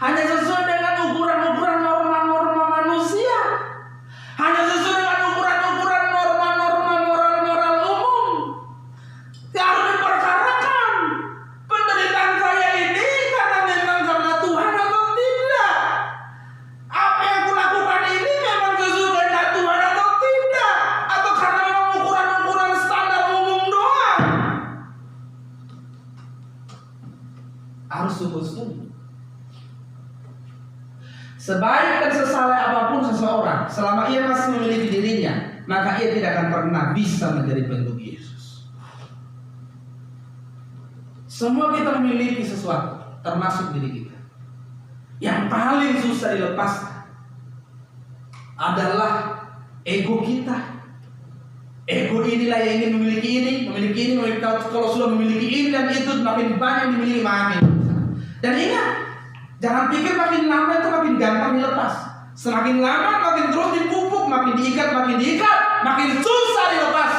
hanya sesuai dengan ukuran-ukuran norma-norma manusia, hanya sesuai dengan ukuran-ukuran norma-norma moral-moral umum. Yang harus diperkarakan penderitaan saya ini karena memang karena Tuhan atau tidak. Apa yang kulakukan ini memang sesuai dengan Tuhan atau tidak, atau karena memang ukuran-ukuran standar umum doang. Harus sungguh-sungguh. Sebaik dan sesaleh apapun seseorang, selama ia masih memiliki dirinya, maka ia tidak akan pernah bisa menjadi bentuk Yesus. Semua kita memiliki sesuatu, termasuk diri kita. Yang paling susah dilepaskan adalah ego kita. Ego inilah yang ingin memiliki ini, kalau sudah memiliki ini dan itu, makin banyak dimiliki makin. Dan ingat, jangan pikir makin lama itu makin gampang dilepas. Semakin lama makin terus dipupuk, makin diikat, makin susah dilepas.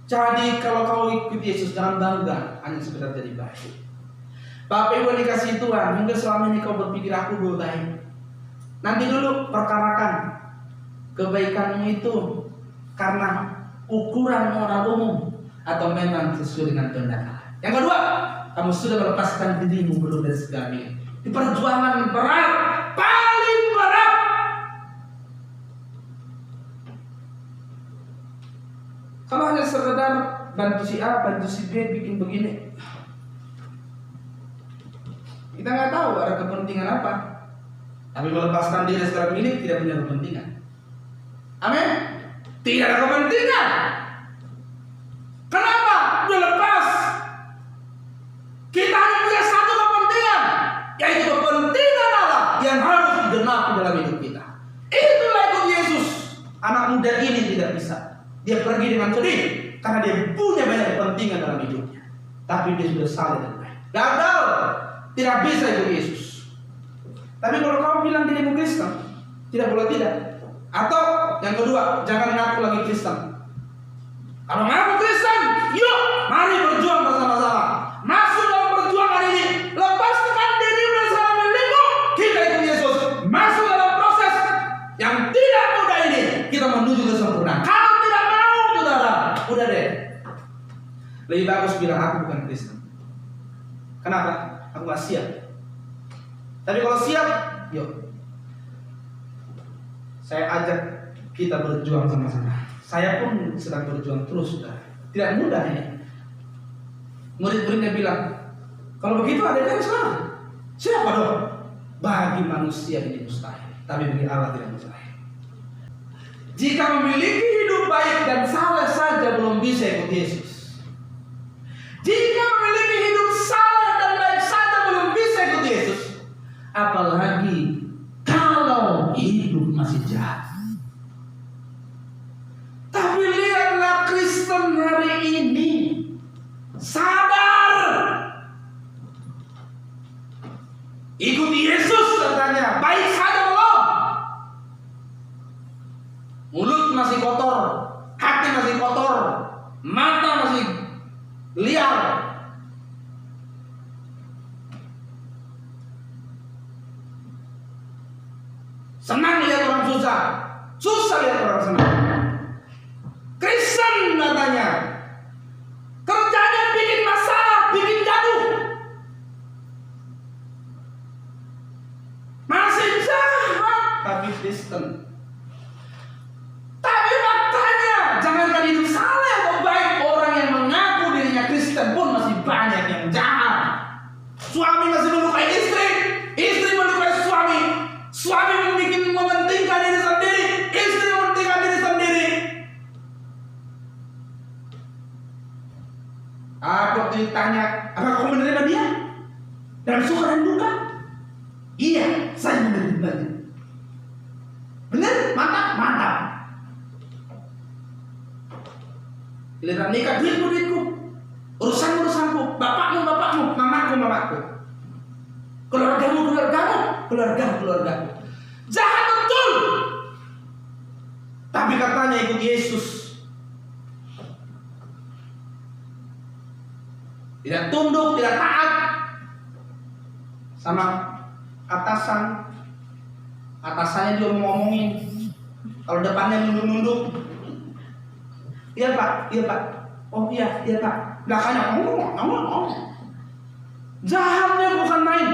Jadi kalau kau ikut Yesus, jangan bangga hanya sekedar jadi baik. Bapak Ibu dikasih Tuhan, mungkin selama ini kau berpikir aku belum baik. Nanti dulu perkarakan kebaikanmu itu karena ukuran moral umum atau memang sesuai dengan kehendak Allah. Yang kedua, kamu sudah melepaskan dirimu belum dari segalanya. Di perjuangan berat, paling berat. Kalau hanya sekedar bantu si A, bantu si B bikin begini, kita nggak tahu ada kepentingan apa. Tapi melepaskan diri sekarang ini tidak punya kepentingan. Amin. Tidak ada kepentingan. Kenapa? Udah lepas. Kita hanya punya satu kepentingan, yaitu kepentingan Allah yang harus digenapi dalam hidup kita. Itulah ikut Yesus. Anak muda ini tidak bisa. Dia pergi dengan sedih karena dia punya banyak kepentingan dalam hidupnya. Tapi dia sudah salah dan baik. Gagal. Tidak bisa ikut Yesus. Tapi kalau kamu bilang dirimu Kristen, tidak boleh tidak. Atau yang kedua, jangan ngaku lagi Kristen. Kalau ngaku Kristen, yuk mari berjuang bersama-sama. Masuk dalam perjuangan ini, lepaskan diri bersama milikmu. Kita ikut Yesus. Masuk dalam proses yang tidak mudah ini, kita menuju ke sempurna. Kalau tidak mau, saudara, udah deh. Lebih bagus bilang aku bukan Kristen. Kenapa? Aku gak siap. Tapi kalau siap, yuk. Saya ajak kita berjuang sama-sama. Saya pun sedang berjuang terus, sudah. Tidak mudah ini. Murid-muridnya bilang, kalau begitu adanya salah. Siapa dong? Bagi manusia ini mustahil, tapi bagi Allah tidak mustahil. Jika memiliki hidup baik dan saleh saja belum bisa ikut Yesus. Jika memiliki hidup saleh dan baik saja belum bisa ikut Yesus, apalagi kalau hidup masih jahat. Tapi lihatlah Kristen hari ini sadar, ikuti Yesus katanya, baik saja belum. Mulut masih kotor, hati masih kotor, mata masih liar. Senang lihat orang susah, susah lihat orang senang. Kristen katanya, kerjanya bikin masalah, bikin gaduh, masih jahat tapi Kristen. Tapi faktanya, jangankan hidup saleh atau baik, orang yang mengaku dirinya Kristen pun masih banyak yang jahat. Suami masih melukai istri, istri melukai suami, suami mementingkan diri sendiri, istri mementingkan diri sendiri. Aku ditanya, apakah kamu menerima dia? Dalam suka dan duka? Iya, saya menerimanya. Benar? Mantap? Mantap. Giliran nikah, duitku, urusanku, bapakmu, mamaku. keluargamu. Jahat betul. Tapi katanya ikut Yesus. Tidak tunduk, tidak taat sama atasannya juga ngomongin. Kalau depannya nunduk. Iya pak. Oh iya pak. Belakangnya jahatnya bukan main.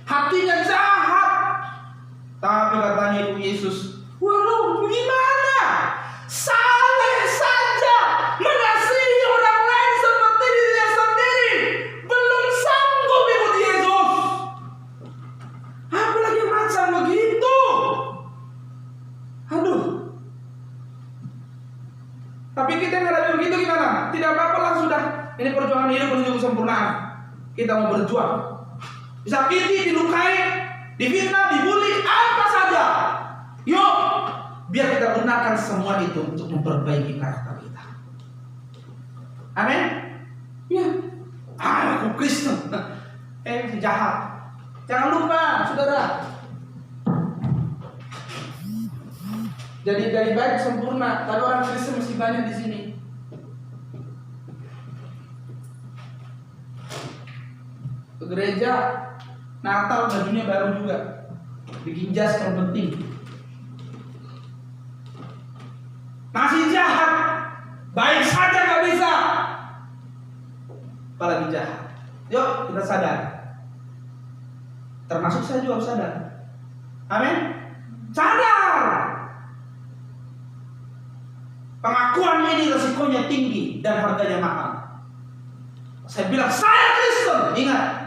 Hatinya jahat. Tapi katanya itu Yesus, waduh gimana? Saleh saja mengasihi orang lain seperti dirinya sendiri, belum sanggup ikut Yesus. Apalagi macam begitu. Aduh. Tapi kita nggak begitu gimana? Tidak apa-apa lah sudah. Ini perjuangan hidup menuju kesempurnaan. Kita mau berjuang. Disakiti, dilukai, difitnah, dibully, apa saja. Yuk, biar kita gunakan semua itu untuk memperbaiki karakter kita. Amin. Ya. Aku Kristen. Jahat. Jangan lupa, saudara. Jadi dari baik sempurna, tapi orang Kristen masih banyak di sini. Ke gereja Natal bajunya baru juga, bikin jas yang penting. Masih jahat, baik saja nggak bisa, apalagi jahat. Yuk kita sadar, termasuk saya juga harus sadar. Amin. Sadar, pengakuan ini resikonya tinggi dan harganya mahal. Saya bilang saya Kristen, ingat.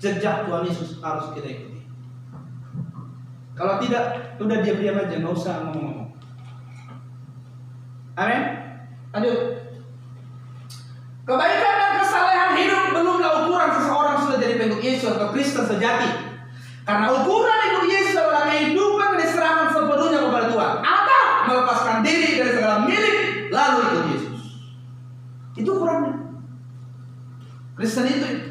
Jejak Tuhan Yesus harus kita ikuti. Kalau tidak, udah diam-diam aja, nggak usah ngomong-ngomong. Amin. Lanjut. Kebaikan dan kesalehan hidup belumlah ukuran seseorang sudah jadi pengikut Yesus atau Kristen sejati. Karena ukuran ikut Yesus adalah kehidupan yang diserahkan sepenuhnya kepada Tuhan, atau melepaskan diri dari segala milik lalu ikut Yesus. Itu ukurannya. Kristen itu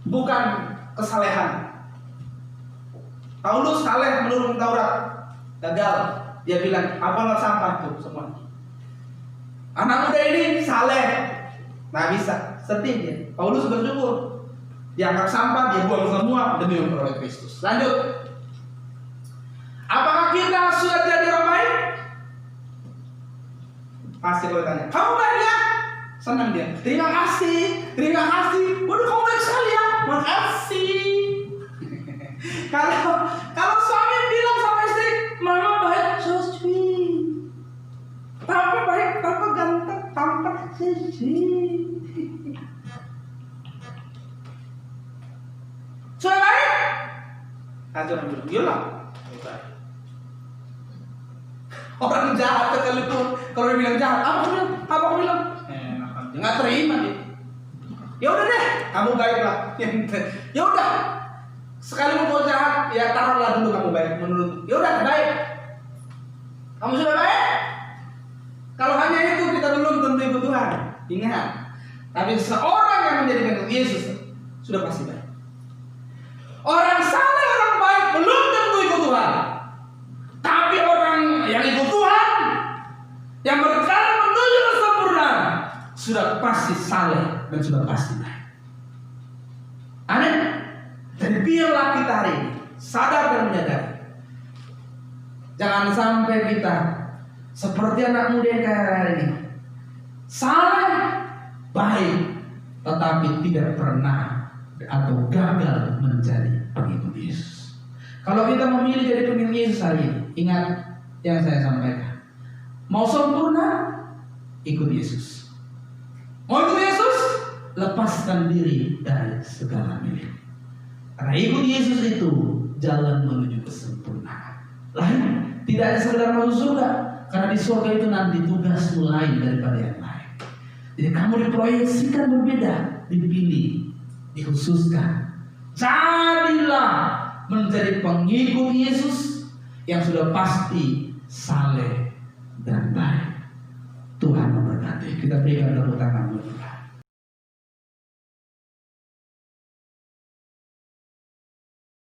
bukan kesalehan. Paulus saleh menurut Taurat, gagal. Dia bilang, apalah sampah tuh semua. Anak muda ini saleh, nggak bisa. Sedih dia. Paulus bersyukur, dianggap sampah, dia buang semua demi memperoleh Kristus. Lanjut. Apakah kita sudah jadi orang baik? Pasti kalau tanya, kamu baik ya? Senang dia. Terima kasih. Waduh, kamu baik sekali ya. Makasih. Kalau suami bilang sama istri, mama baik, so sweet. Papa baik, papa ganteng, tampan, so sweet. Sudah baik? Jangan bilang, iyalah. Orang jahat sekalipun, kalau dia bilang jahat, apa aku bilang? Nggak terima dia. Ya udah deh, kamu baik lah. Ya udah, sekalipun kau jahat, ya taruhlah dulu kamu baik menurut. Ya udah baik. Kamu sudah baik. Kalau hanya itu kita belum tentu ikut Tuhan. Ingat, tapi seorang yang menjadi pengikut Yesus sudah pasti baik. Orang saleh, orang baik belum tentu ikut Tuhan. Tapi orang yang ikut Tuhan, yang berjalan menuju kesempurnaan, sudah pasti saleh dan sudah pasti baik. Amin. Jadi biarlah kita hari ini sadar dan menyadari, jangan sampai kita seperti anak muda yang kaya hari ini, saleh, baik, tetapi tidak pernah atau gagal menjadi pengikut Yesus. Kalau kita memilih jadi pengikut Yesus hari ini, ingat yang saya sampaikan. Mau sempurna, ikut Yesus. Mau ikut Yesus, lepaskan diri dari segala milik. Karena ikut Yesus itu jalan menuju kesempurnaan. Lain, tidak ada sekedar masuk surga. Karena di surga itu nanti tugasmu lain daripada yang lain. Jadi kamu diproyeksikan berbeda, dipilih, dikhususkan. Jadilah menjadi pengikut Yesus yang sudah pasti saleh dan baik. Tuhan memberkati. Kita berikan tepuk tangan.